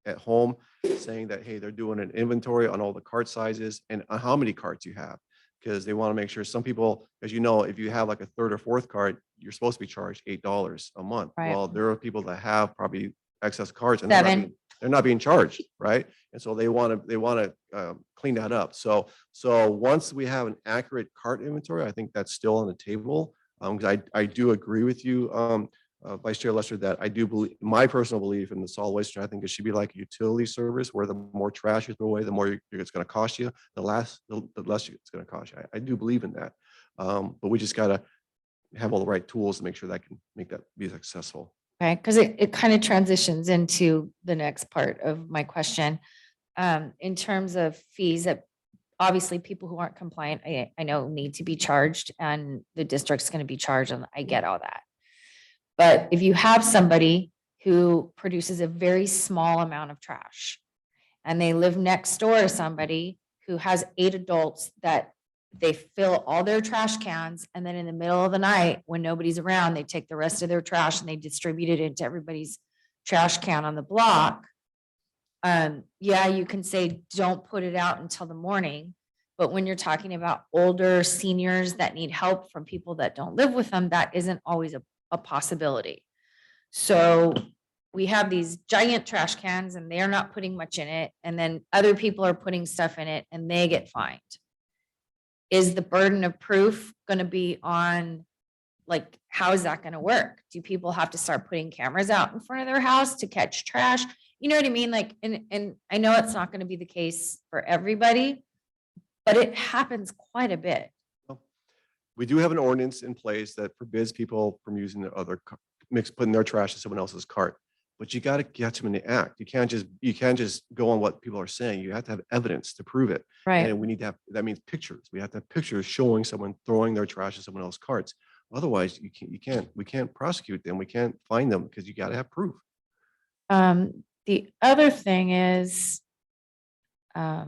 at home saying that, hey, they're doing an inventory on all the cart sizes and how many carts you have, because they want to make sure some people, as you know, if you have like a third or fourth cart, you're supposed to be charged $8 a month. Right. Well, there are people that have probably excess carts and Seven. they're not being charged, right? And so they want to clean that up. So once we have an accurate cart inventory, I think that's still on the table. Because I do agree with you, Vice Chair Lester, that I do believe, my personal belief in the solid waste, I think it should be like a utility service where the more trash you throw away, the more it's going to cost you, the less it's going to cost you. I do believe in that. But we just got to have all the right tools to make sure that can make that be successful. Okay, because it kind of transitions into the next part of my question. In terms of fees that obviously people who aren't compliant, I know need to be charged and the district's going to be charged and I get all that. But if you have somebody who produces a very small amount of trash and they live next door to somebody who has 8 adults that they fill all their trash cans and then in the middle of the night when nobody's around, they take the rest of their trash and they distribute it into everybody's trash can on the block. Yeah, you can say, don't put it out until the morning. But when you're talking about older seniors that need help from people that don't live with them, that isn't always a possibility. So we have these giant trash cans and they're not putting much in it. And then other people are putting stuff in it and they get fined. Is the burden of proof going to be on, like, how is that going to work? Do people have to start putting cameras out in front of their house to catch trash? You know what I mean? Like, and I know it's not going to be the case for everybody, but it happens quite a bit. We do have an ordinance in place that forbids people from using the other putting their trash in someone else's cart. But you got to get them in the act. You can't just go on what people are saying. You have to have evidence to prove it. Right. And we need to have, that means pictures. We have to have pictures showing someone throwing their trash in someone else's carts. Otherwise, we can't prosecute them. We can't find them because you got to have proof. The other thing is, back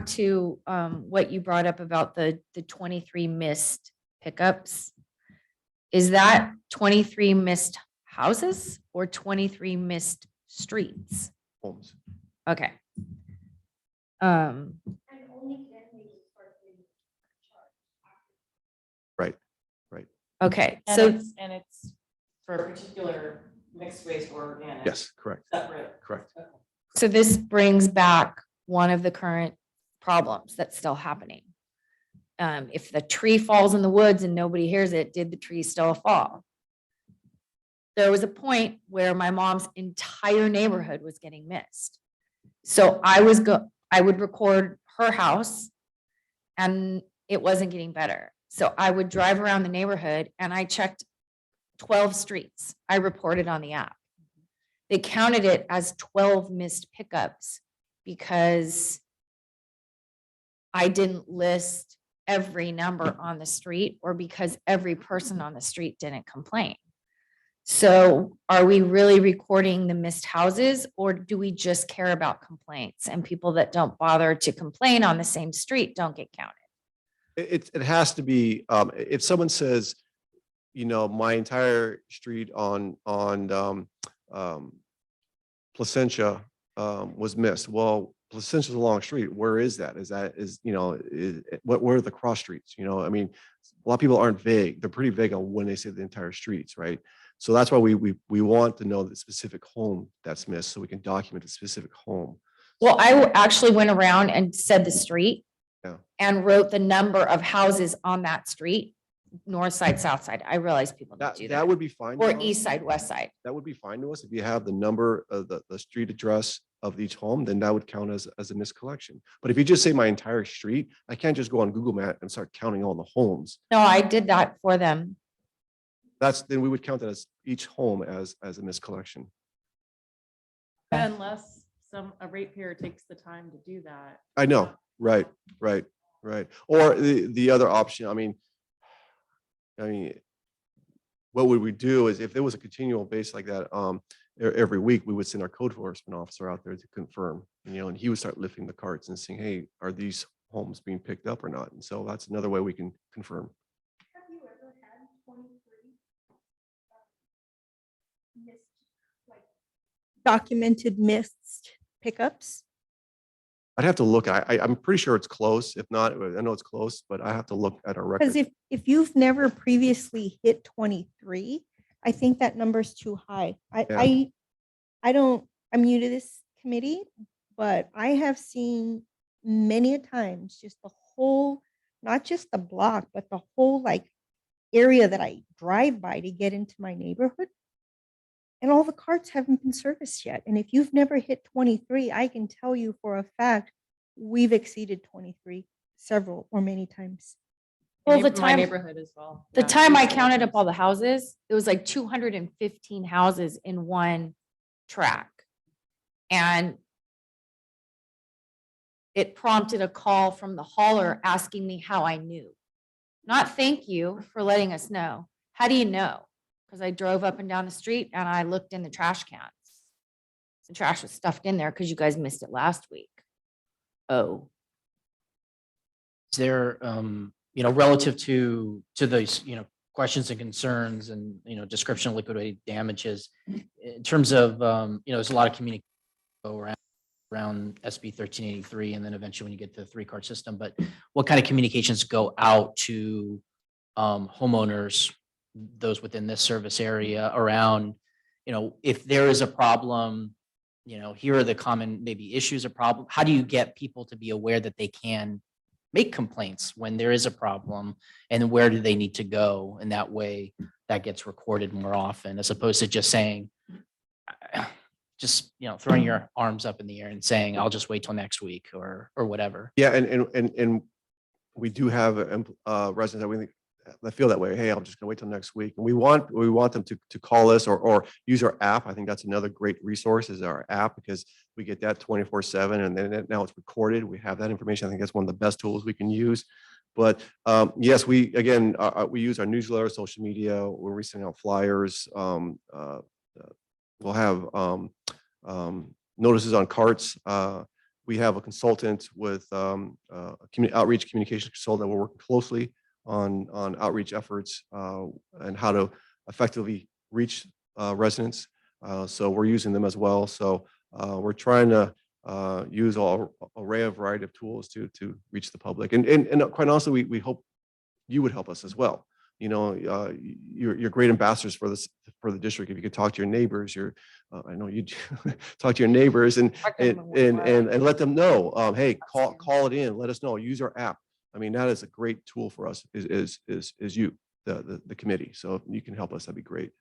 to what you brought up about the 23 missed pickups. Is that 23 missed houses or 23 missed streets? Homes. Okay. Right. Right. Okay, And so it's for a particular mixed waste or organic. Yes, correct. Separate. Correct. so this brings back one of the current problems that's still happening. If the tree falls in the woods and nobody hears it, did the tree still fall? There was a point where my mom's entire neighborhood was getting missed. So I would record her house and it wasn't getting better. So I would drive around the neighborhood and I checked 12 streets. I reported on the app. They counted it as 12 missed pickups because I didn't list every number on the street or because every person on the street didn't complain. So are we really recording the missed houses or do we just care about complaints and people that don't bother to complain on the same street don't get counted? It has to be, if someone says, my entire street on Placentia was missed. Well, Placentia's a long street. Where is that? Where are the cross streets? I mean, a lot of people aren't vague. They're pretty vague on when they say the entire streets, right? So that's why we want to know the specific home that's missed so we can document the specific home. Well, I actually went around and said the street. Yeah. And wrote the number of houses on that street, north side, south side. I realize people don't do That that. would be fine. to Or us. east side, west side. That would be fine to us. If you have the number of the street address of each home, then that would count as a miscollection. But if you just say my entire street, I can't just go on Google Maps and start counting all the homes. No, I did that for them. Then we would count that as each home as a miscollection. Unless a ratepayer takes the time to do that. I know, right. Or the other option, I mean, what would we do is if there was a continual base like that, every week, we would send our code enforcement officer out there to confirm, and he would start lifting the carts and saying, hey, are these homes being picked up or not? And so that's another way we can confirm. Have you ever had 23 documented missed pickups? I'd have to look. I'm pretty sure it's close. If not, I know it's close, but I have to look at our Because record. if you've never previously hit 23, I think that number's too high. I'm new to this committee, but I have seen many a times just the whole, not just the block, but the whole area that I drive by to get into my neighborhood. And all the carts haven't been serviced yet. And if you've never hit 23, I can tell you for a fact, we've exceeded 23 several or many times. Well, In the my time, neighborhood as well. the Yeah, time I recent counted up ones. all the houses, it was like 215 houses in one track. And it prompted a call from the hauler asking me how I knew. Not thank you for letting us know. How do you know? Because I drove up and down the street and I looked in the trash cans. The trash was stuffed in there because you guys missed it last week. Oh, Is there, relative to those, questions and concerns and, description of liquidated damages, in terms of, there's a lot of communication around SB 1383, and then eventually when you get to the 3-card system, but what kind of communications go out to homeowners, those within this service area around, if there is a problem, here are the common maybe issues or problem. How do you get people to be aware that they can make complaints when there is a problem, and where do they need to go? And that way that gets recorded more often, as opposed to just saying, throwing your arms up in the air and saying, I'll just wait till next week or whatever. Yeah, and we do have residents that we think that feel that way. Hey, I'm just gonna wait till next week. And we want them to call us or use our app. I think that's another great resource is our app, because we get that 24/7, and then now it's recorded. We have that information. I think that's one of the best tools we can use. But yes, we use our newsletter, social media. We're sending out flyers. We'll have notices on carts. We have a consultant with outreach communication consultant. We're working closely on outreach efforts and how to effectively reach residents. So we're using them as well. So we're trying to use all array of variety of tools to reach the public. And quite honestly, we hope you would help us as well. You're great ambassadors for the district. If you could talk to your neighbors, I know you talk to your neighbors and let them know, hey, call it in, let us know, use our app. I mean, that is a great tool for us, is you, the committee. So if you can help us, that'd be great.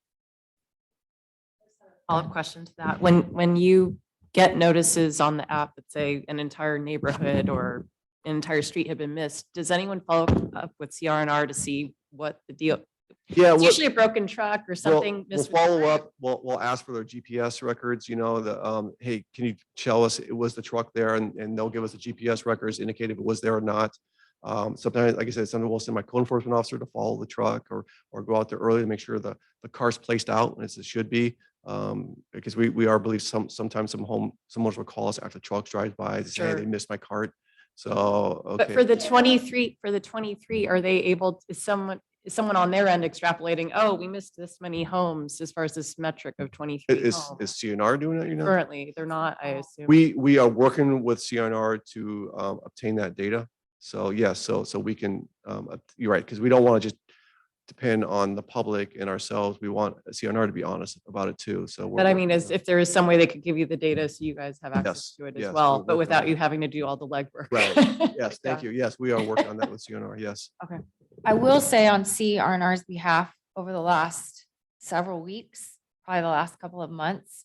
Follow-up question to that. When you get notices on the app that say an entire neighborhood or an entire street had been missed, does anyone follow up with CRNR to see what the deal? Yeah, It's usually a broken truck or something. We'll missed with the follow brake. up. We'll ask for their GPS records, hey, can you tell us it was the truck there? And they'll give us the GPS records, indicate if it was there or not. Sometimes, like I said, sometimes we'll send my code enforcement officer to follow the truck or go out there early to make sure the car's placed out as it should be. Because we believe sometimes someone will call us after trucks drive by to say, hey, Sure. they missed my cart. So, But okay. for the 23, are they able, is someone on their end extrapolating, oh, we missed this many homes as far as this metric of 23 Is homes? CNR doing that, Currently, they're not, I assume. We are working with CNR to obtain that data. So yes, so we can, you're right, because we don't want to just depend on the public and ourselves. We want CNR to be honest about it too. So. But I mean, if there is some way they could give you the data so you guys have access Yes, to it yes, as well, we're but working on without it. you having to do all the legwork. Right. Yes, thank Yeah. you. Yes, we are working on that with CNR. Yes. I will say on CRNR's behalf, over the last several weeks, probably the last couple of months,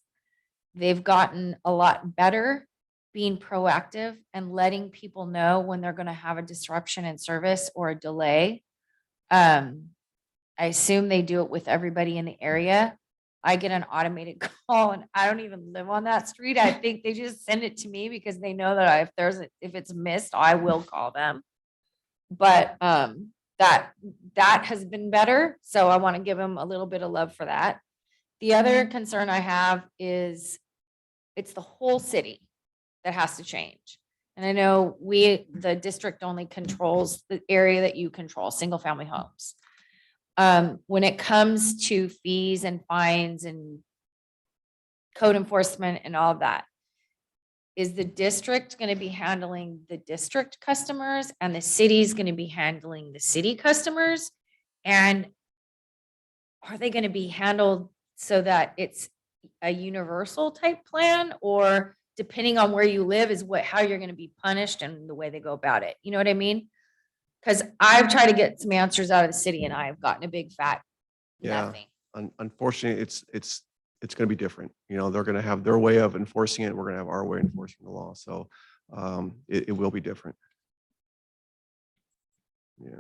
they've gotten a lot better being proactive and letting people know when they're going to have a disruption in service or a delay. I assume they do it with everybody in the area. I get an automated call and I don't even live on that street. I think they just send it to me because they know that if it's missed, I will call them. But that has been better. So I want to give them a little bit of love for that. The other concern I have is it's the whole city that has to change. And I know the district only controls the area that you control, single family homes. When it comes to fees and fines and code enforcement and all of that, is the district going to be handling the district customers and the city's going to be handling the city customers? And are they going to be handled so that it's a universal type plan, or depending on where you live is how you're going to be punished and the way they go about it? You know what I mean? Because I've tried to get some answers out of the city and I've gotten a big fat nothing. Unfortunately, it's going to be different. They're going to have their way of enforcing it. We're going to have our way of enforcing the law. So it will be different. Yeah.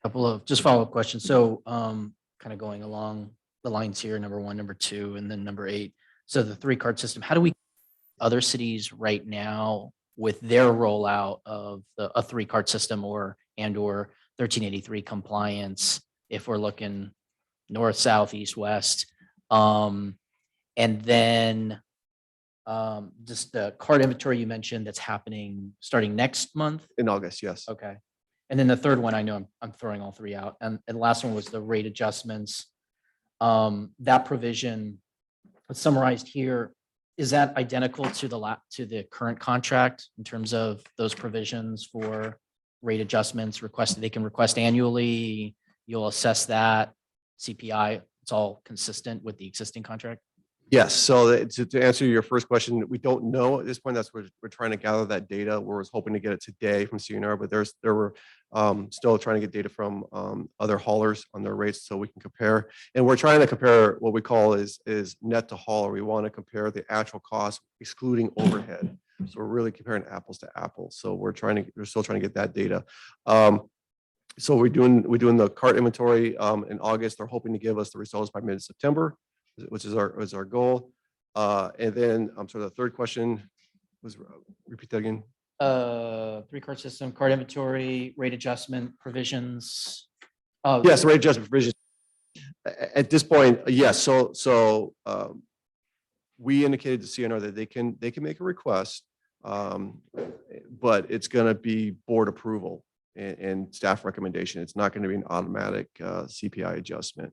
Couple of just follow-up questions. So kind of going along the lines here, number 1, number 2, and then number 8. So the 3-card system, how do we other cities right now with their rollout of a 3-card system or 1383 compliance, if we're looking north, south, east, west? And then just the card inventory you mentioned that's happening starting next month. In August, yes. Okay. And then the third one, I know I'm throwing all 3 out. And the last one was the rate adjustments. That provision summarized here, is that identical to the current contract in terms of those provisions for rate adjustments requested? They can request annually. You'll assess that CPI. It's all consistent with the existing contract. Yes, so to answer your first question, we don't know at this point. That's what we're trying to gather that data. We're hoping to get it today from CNR, but there were still trying to get data from other haulers on their rates so we can compare. And we're trying to compare what we call is net to hauler. We want to compare the actual cost excluding overhead. So we're really comparing apples to apples. So we're still trying to get that data. So we're doing the cart inventory in August. They're hoping to give us the results by mid-September, which is our goal. And then I'm sorry, the third question was, repeat that again. 3-card system, card inventory, rate adjustment provisions. Yes, rate adjustment provisions. At this point, yes. So we indicated to CNR that they can make a request, but it's going to be board approval and staff recommendation. It's not going to be an automatic CPI adjustment.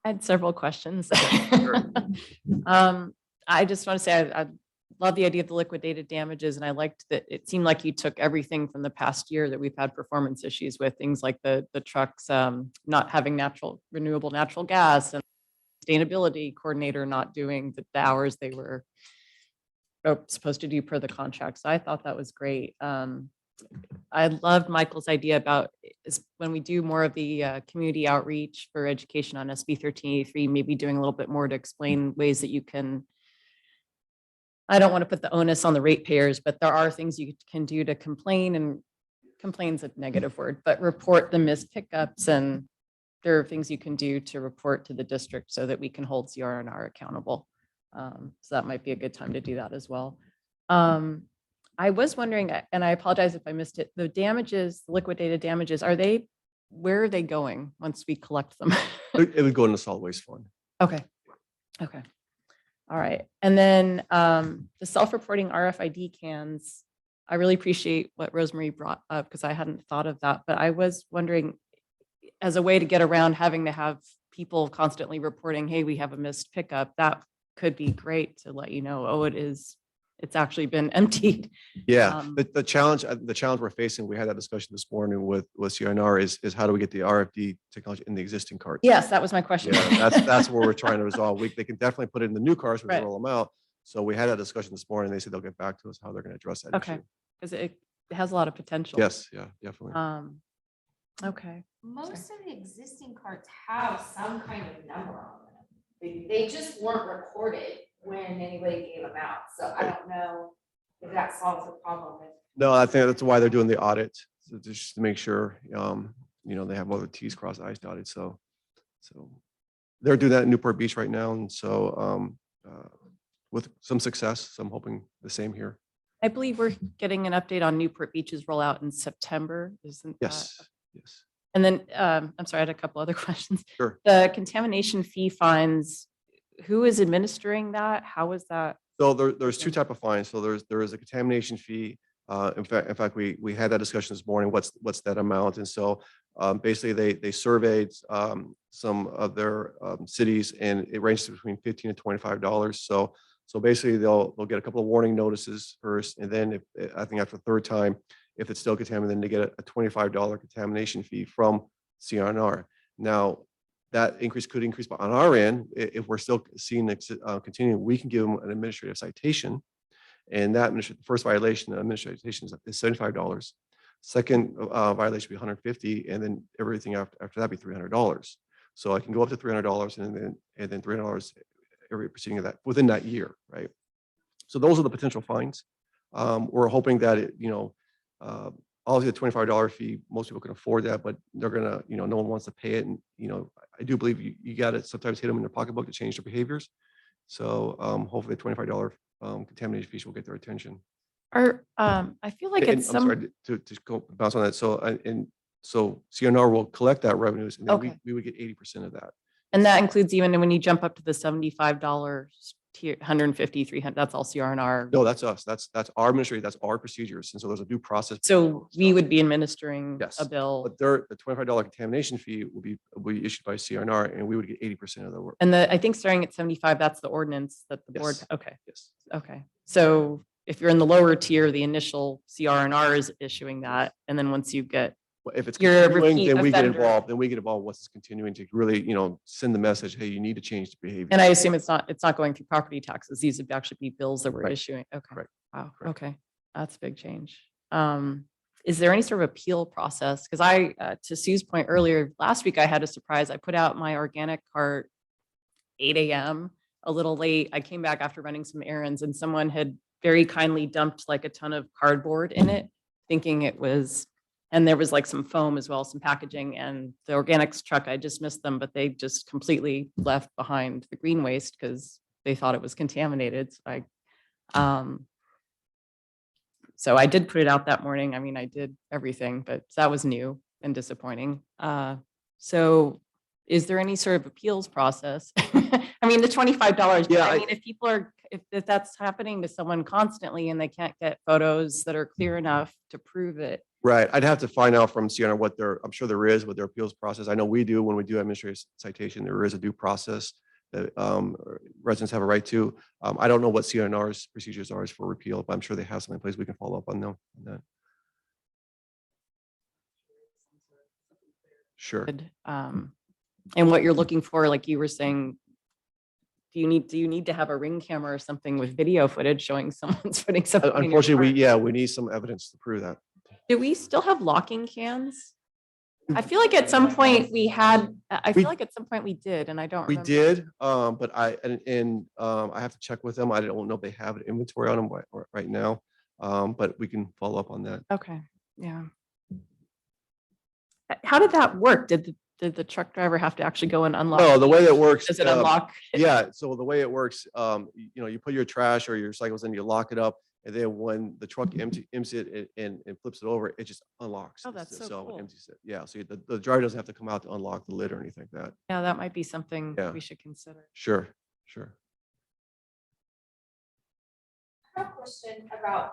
I had several questions. I just want to say I love the idea of the liquidated damages, and I liked that it seemed like you took everything from the past year that we've had performance issues with, things like the trucks not having renewable natural gas, and sustainability coordinator not doing the hours they were supposed to do per the contract. So I thought that was great. I loved Michael's idea about when we do more of the community outreach for education on SB 1383, maybe doing a little bit more to explain ways that you can, I don't want to put the onus on the ratepayers, but there are things you can do to complain, and complain's a negative word, but report the missed pickups. And there are things you can do to report to the district so that we can hold CRNR accountable. So that might be a good time to do that as well. I was wondering, and I apologize if I missed it, the damages, liquidated damages, where are they going once we collect them? It would go in the solid waste fund. Okay. Okay. All right. And then the self-reporting RFID cans, I really appreciate what Rosemary brought up because I hadn't thought of that, but I was wondering, as a way to get around having to have people constantly reporting, hey, we have a missed pickup, that could be great to let you know, oh, it's actually been emptied. Yeah, the challenge we're facing, we had that discussion this morning with CNR is how do we get the RFD technology in the existing carts? Yes, that was my question. Yeah, that's where we're trying to resolve. They can definitely put it in the new cars, we Right. roll them out. So we had that discussion this morning. They said they'll get back to us how they're going to address that Okay, issue. because it has a lot of potential. Yes, yeah, definitely. Okay. Most of the existing carts have some kind of number on them. They just weren't recorded when anybody gave them out. So I don't know if that solves the problem. No, I think that's why they're doing the audit, so just to make sure, they have all the T's crossed, I's dotted. So they're doing that in Newport Beach right now. And so with some success, so I'm hoping the same here. I believe we're getting an update on Newport Beach's rollout in September, isn't that? Yes, yes. And then, I'm sorry, I had a couple other questions. Sure. The contamination fee fines, who is administering that? How is that? So there's two type of fines. So there is a contamination fee. In fact, we had that discussion this morning. What's that amount? And so basically they surveyed some of their cities, and it ranges between $15 to $25. So basically they'll get a couple of warning notices first, and then I think after the third time, if it's still contaminated, then they get a $25 contamination fee from CRNR. Now, that increase could increase, but on our end, if we're still seeing continuing, we can give them an administrative citation. And that first violation, administrative citation is $75. Second violation would be $150, and then everything after that be $300. So I can go up to $300, and then $300 every proceeding of that within that year, right? So those are the potential fines. We're hoping that, obviously the $25 fee, most people can afford that, but they're gonna, no one wants to pay it. And, I do believe you got to sometimes hit them in their pocketbook to change their behaviors. So hopefully the $25 contamination fees will get their attention. I feel like And it's I'm sorry to go bounce on that. So CNR will collect that revenues and then Okay. we would get 80% of that. and that includes even when you jump up to the $75 tier, 150, 300, that's all CRNR. No, that's us. That's our administrative, that's our procedures. And so there's a due process. So we would be administering Yes, a bill. But the $25 contamination fee will be issued by CNR and we would get 80% of the work. And I think starting at 75, that's the ordinance that the board, Yes. okay, Yes. okay. So if you're in the lower tier, the initial CRNR is issuing that. And then once you get, Well, if it's You're a continuing, repeat then we get offender. involved, once it's continuing to really, send the message, hey, you need to change the behavior. and I assume it's not going through property taxes. These would actually be bills that we're Correct. issuing. Okay. Correct. Wow. Correct. Okay. That's a big change. Is there any sort of appeal process? Because to Sue's point earlier, last week I had a surprise. I put out my organic cart 8 a.m. a little late. I came back after running some errands and someone had very kindly dumped like a ton of cardboard in it, thinking it was, and there was like some foam as well, some packaging, and the organics truck, I dismissed them, but they just completely left behind the green waste because they thought it was contaminated. So I did put it out that morning. I mean, I did everything, but that was new and disappointing. So is there any sort of appeals process? I mean, the $25, but Yeah, I mean, if that's happening to someone constantly and they can't get photos that are clear enough to prove it. Right. I'd have to find out from CNR I'm sure there is what their appeals process. I know we do when we do administrative citation, there is a due process that residents have a right to. I don't know what CNR's procedures are for repeal, but I'm sure they have something in place. We can follow up on them. On that. Sure. And what you're looking for, like you were saying, do you need to have a ring camera or something with video footage showing someone's putting something? in your Unfortunately, cart? we need some evidence to prove that. Do we still have locking cans? I feel like at some point we had, I We- feel like at some point we did, and I don't We remember. did, but I have to check with them. I don't know if they have an inventory on them right now. But we can follow up on that. Okay, yeah. How did that work? Did the truck driver have to actually go and unlock? No, the way that works. Does it unlock? Yeah, so the way it works, you put your trash or your recyclables in, you lock it up, and then when the truck empties it and flips it over, it just unlocks. Oh, that's so itself and cool. empties it. Yeah, so the driver doesn't have to come out to unlock the lid or anything like that. Yeah, that might be something Yeah. we should consider. Sure. I have a question about,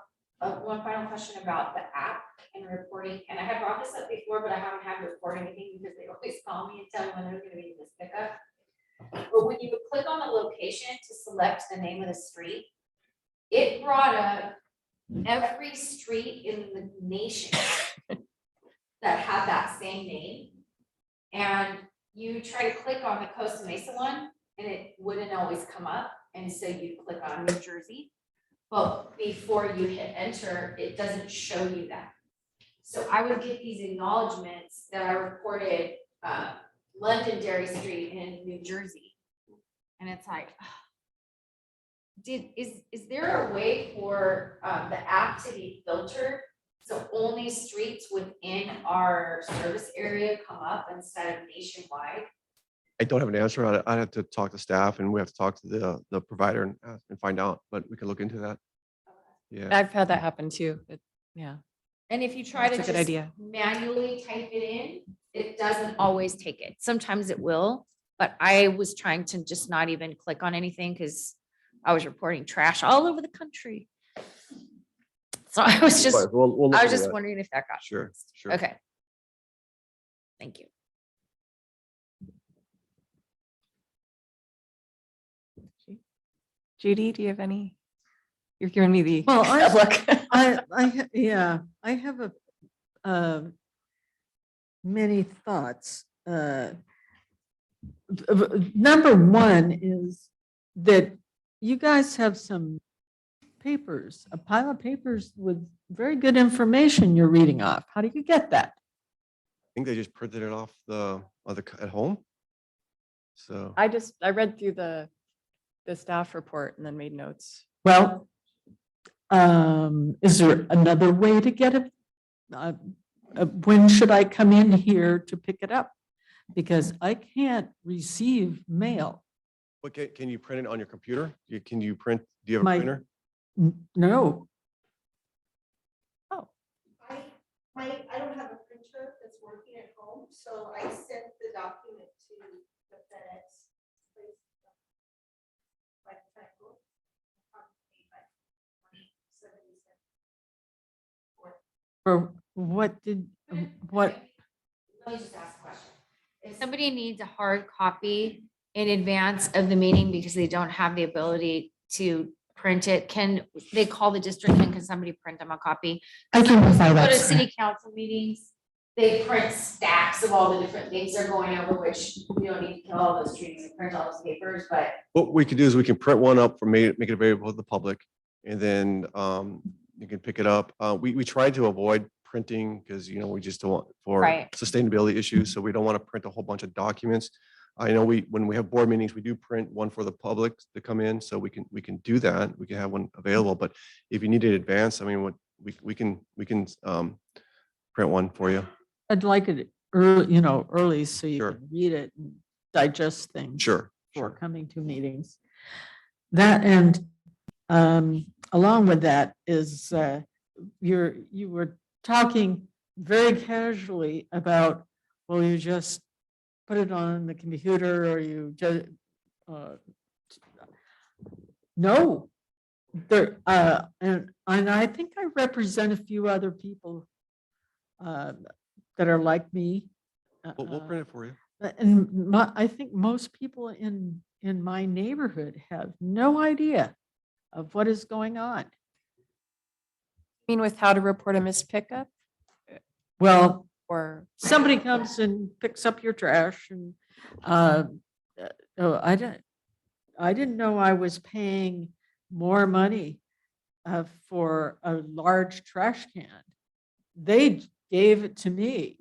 one final question about the app and reporting, and I have brought this up before, but I haven't had to report anything because they always call me and tell me when they're gonna be in this pickup. But when you would click on the location to select the name of the street, it brought up every street in the nation that had that same name. And you try to click on the Costa Mesa one, and it wouldn't always come up, and so you click on New Jersey. But before you hit enter, it doesn't show you that. So I would get these acknowledgements that I reported Londonderry Street in New Jersey. And it's like, is there a way for the app to be filtered? So only streets within our service area come up instead of nationwide? I don't have an answer on it. I'd have to talk to staff and we have to talk to the provider and find out, but we can look into that. Yeah. I've had that happen too. Yeah. And if you try to That's a good just idea. manually type it in, it doesn't always take it. Sometimes it will, but I was trying to just not even click on anything because I was reporting trash all over the country. So I was just, But we'll look I was into just that. wondering if that got. Sure, fixed. sure. Okay. Thank you. Judy, do you have any? You're giving me the Well, I- look. I have many thoughts. Number one is that you guys have some papers, a pile of papers with very good information you're reading off. How do you get that? I think they just printed it off at home. So I read through the staff report and then made notes. Well, Is there another way to get it? When should I come in here to pick it up? Because I can't receive mail. But can you print it on your computer? Can you print, do you have a My- printer? No. I don't have a printer that's working at home, so I sent the document to the FedEx. place. Like, typo. For what did, what, Let me just ask a question. If somebody needs a hard copy in advance of the meeting because they don't have the ability to print it, can they call the district and can somebody print them a copy? I can provide Go to that. city council meetings, they print stacks of all the different things they're going over, which we don't need to kill all those trees and print all those papers, but What we can do is we can print one up for make it available to the public, and then you can pick it up. We tried to avoid printing because, you know, we just don't want for Right. sustainability issues. So we don't want to print a whole bunch of documents. I know when we have board meetings, we do print one for the public to come in, so we can do that. We can have one available, but if you need it in advance, I mean, what we can print one for you. I'd like it early, early so you Sure. can read it and digest things. Sure. For coming to meetings. That and along with that is you were talking very casually about, well, you just put it on the computer or you just no. There and I think I represent a few other people that are like me. We'll print it for you. And I think most people in my neighborhood have no idea of what is going on. I mean, with how to report a missed pickup Well, or somebody comes and picks up your trash and I didn't know I was paying more money for a large trash can. They gave it to me.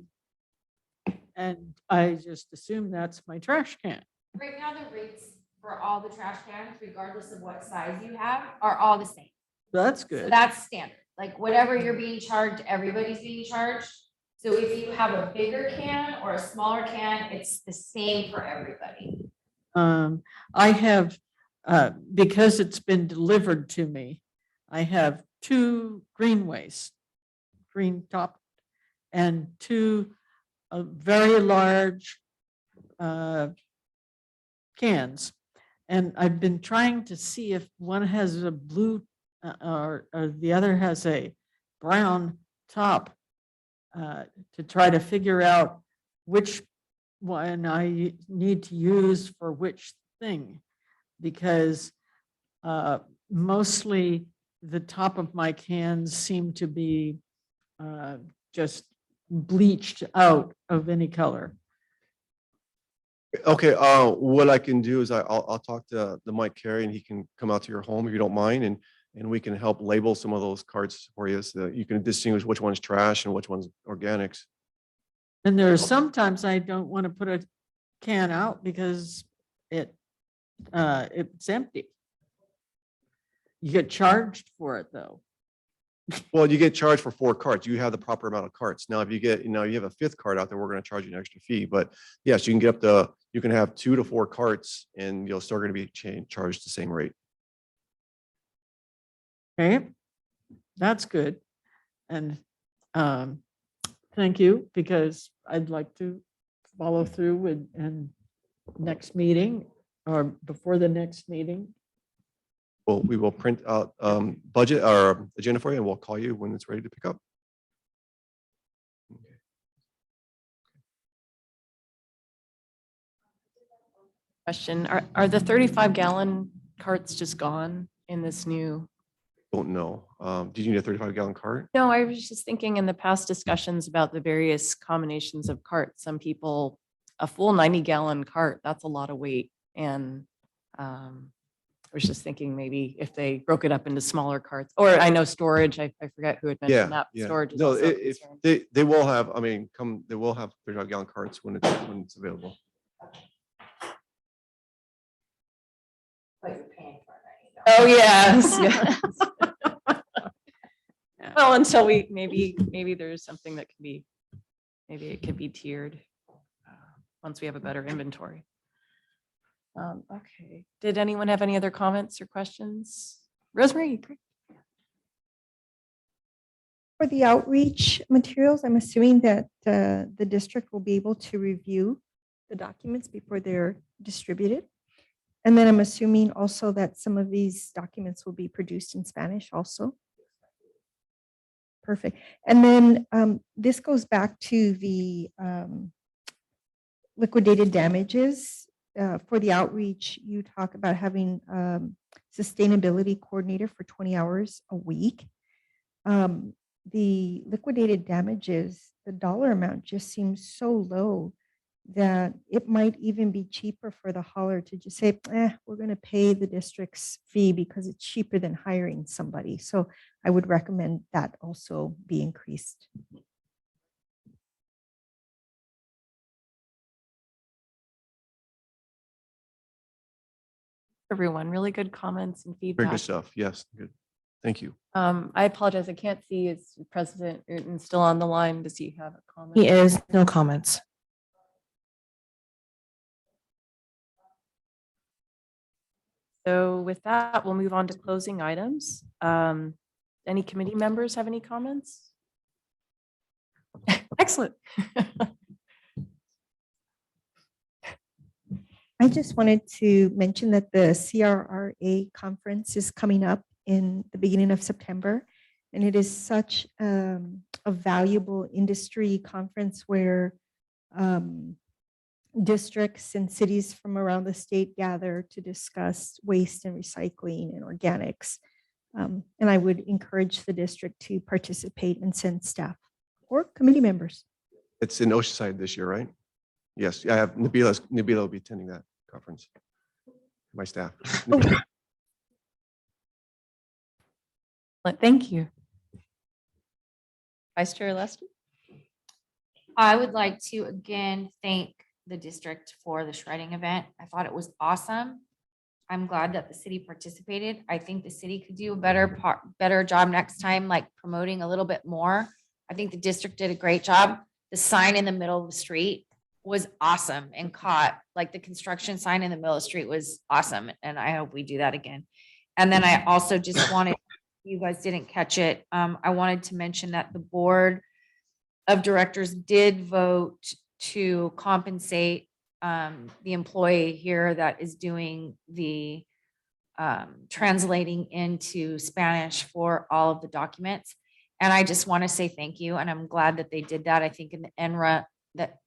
And I just assume that's my trash can. right now the rates for all the trash cans, regardless of what size you have, are all the same. That's So good. that's standard, like whatever you're being charged, everybody's being charged. So if you have a bigger can or a smaller can, it's the same for everybody. I have, because it's been delivered to me, I have 2 green waste, green top, and 2 very large cans. And I've been trying to see if one has a blue or the other has a brown top to try to figure out which one I need to use for which thing. Because mostly the top of my cans seem to be just bleached out of any color. Okay, what I can do is I'll talk to the Mike Carey and he can come out to your home if you don't mind, and we can help label some of those carts for you so that you can distinguish which one's trash and which one's organics. And there are sometimes I don't want to put a can out because it's empty. You get charged for it though. Well, you get charged for 4 carts. You have the proper amount of carts. Now, if you get, you have a 5th cart out there, we're going to charge you an extra fee. But yes, you can get you can have 2 to 4 carts and you'll still going to be charged the same rate. Okay, that's good. And thank you, because I'd like to follow through with and next meeting or before the next meeting. Well, we will print out budget or agenda for you and we'll call you when it's ready to pick up. question, are the 35-gallon carts just gone in this new? Don't know. Did you need a 35-gallon cart? No, I was just thinking in the past discussions about the various combinations of carts, some people, a full 90-gallon cart, that's a lot of weight. And I was just thinking maybe if they broke it up into smaller carts, or I know storage, I forget who had Yeah, mentioned that. yeah. Storage is No, also a if concern. they will have, I mean, they will have 35-gallon carts when it's available. But you're paying for it. Oh, yes, yes. Well, until maybe there's something that can be, maybe it could be tiered once we have a better inventory. Okay. Did anyone have any other comments or questions? Rosemary? Great. For the outreach materials, I'm assuming that the district will be able to review the documents before they're distributed. And then I'm assuming also that some of these documents will be produced in Spanish also. Perfect. And then this goes back to the liquidated damages. For the outreach, you talk about having sustainability coordinator for 20 hours a week. The liquidated damages, the dollar amount just seems so low that it might even be cheaper for the hauler to just say, we're going to pay the district's fee because it's cheaper than hiring somebody. So I would recommend that also be increased. Everyone, really good comments and Very feedback. good stuff. Yes, good. Thank you. I apologize. I can't see. Is President Newton still on the line? Does he have a comment? He is, no comments. So with that, we'll move on to closing items. Any committee members have any comments? Excellent. I just wanted to mention that the CRRA conference is coming up in the beginning of September. And it is such a valuable industry conference where districts and cities from around the state gather to discuss waste and recycling and organics. And I would encourage the district to participate and send staff or committee members. It's in Oceanside this year, right? Yes, I have Nabila will be attending that conference. My staff. Thank you. Vice Chair Lester? I would like to again thank the district for the shredding event. I thought it was awesome. I'm glad that the city participated. I think the city could do a better job next time, like promoting a little bit more. I think the district did a great job. The sign in the middle of the street was awesome and caught, like the construction sign in the middle of the street was awesome. And I hope we do that again. And then I also just wanted, you guys didn't catch it. I wanted to mention that the board of directors did vote to compensate the employee here that is doing the translating into Spanish for all of the documents. And I just want to say thank you. And I'm glad that they did that. I think in the NRA that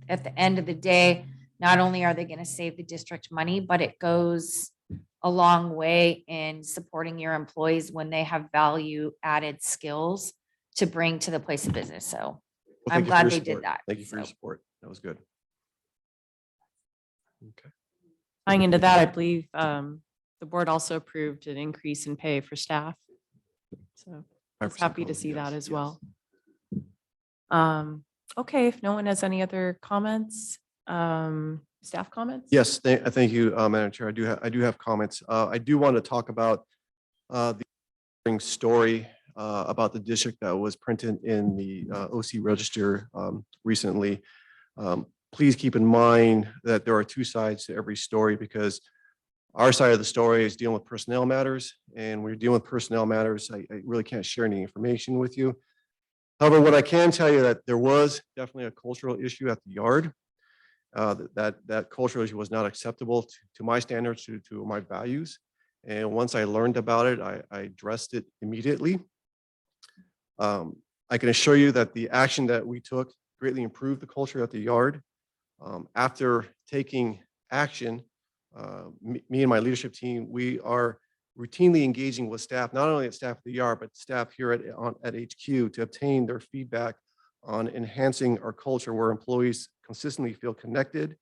at the end of the day, not only are they going to save the district money, but it goes a long way in supporting your employees when they have value added skills to bring to the place of business. So Well, I'm thank you for glad your they support. did that. Thank you for your So- support. That was good. Okay. Tying into that, I believe the board also approved an increase in pay for staff. So I was 5% happy to COLA, see that yes, as yes. well. Okay, if no one has any other comments, staff comments? Yes, thank you, Madam Chair. I do have comments. I do want to talk about the story about the district that was printed in the OC Register recently. Please keep in mind that there are two sides to every story because our side of the story is dealing with personnel matters, and when you're dealing with personnel matters, I really can't share any information with you. However, what I can tell you that there was definitely a cultural issue at the yard. That cultural issue was not acceptable to my standards, to my values. And once I learned about it, I addressed it immediately. I can assure you that the action that we took greatly improved the culture at the yard. After taking action, me and my leadership team, we are routinely engaging with staff, not only at staff at the yard, but staff here at HQ to obtain their feedback on enhancing our culture where employees consistently feel connected,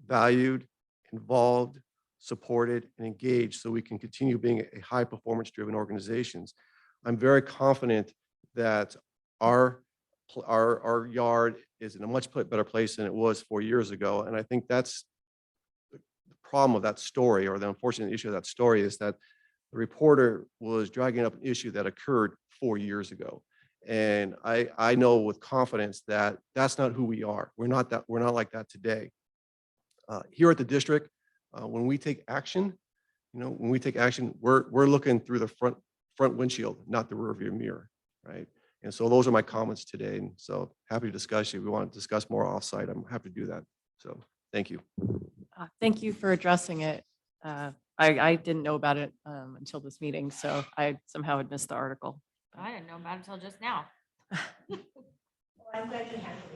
valued, involved, supported, and engaged so we can continue being a high performance driven organizations. I'm very confident that our yard is in a much better place than it was 4 years ago. And I think that's the problem of that story, or the unfortunate issue of that story, is that the reporter was dragging up an issue that occurred 4 years ago. And I know with confidence that that's not who we are. We're not like that today. Here at the district, when we take action, when we take action, we're looking through the front windshield, not the rearview mirror, right? And so those are my comments today. And so happy to discuss. If we want to discuss more offsite, I'm happy to do that. So thank you. Thank you for addressing it. I didn't know about it until this meeting, so I somehow had missed the article. I didn't know about it until just now. I'm glad you handled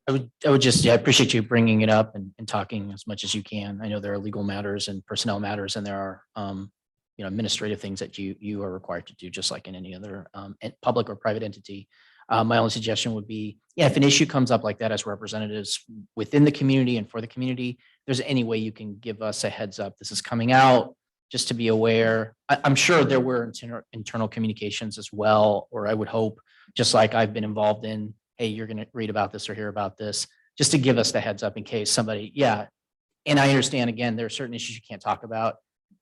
it. I would just, I appreciate you bringing it up and talking as much as you can. I know there are legal matters and personnel matters, and there are, administrative things that you are required to do, just like in any other public or private entity. My only suggestion would be, if an issue comes up like that as representatives within the community and for the community, if there's any way you can give us a heads up, this is coming out, just to be aware. I'm sure there were internal communications as well, or I would hope, just like I've been involved in, hey, you're going to read about this or hear about this, just to give us the heads up in case somebody, and I understand, again, there are certain issues you can't talk about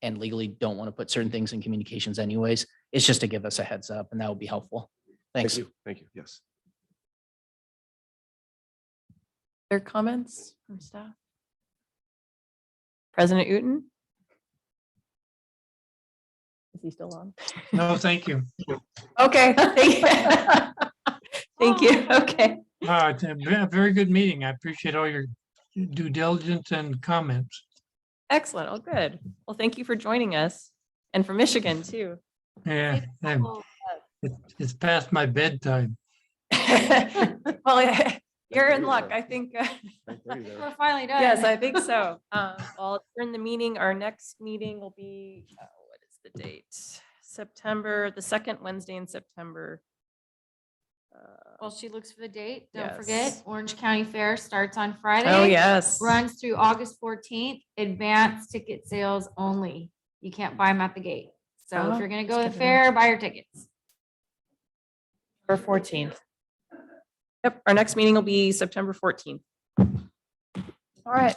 and legally don't want to put certain things in communications anyways. It's just to give us a heads up, and that would be helpful. Thanks. Thank you. Thank you. Yes. Other comments from staff? President Uten? Is he still on? No, thank you. Okay. Thank you. Okay. It's a very good meeting. I appreciate all your due diligence and comments. Excellent. Oh, good. Well, thank you for joining us, and from Michigan too. Yeah, it's past my bedtime. Well, you're in luck. I think. We're finally done. Yes, I think so. I'll turn the meeting. Our next meeting will be, what is the date? September, the second Wednesday in September. Well, she looks for the date. Don't forget, Yes. Orange County Fair starts on Friday. Oh, yes. Runs through August 14th. Advance ticket sales only. You can't buy them at the gate. So Oh, if you're gonna go that's to good the to know. fair, buy your tickets. For 14th. Yep, our next meeting will be September 14th. All right.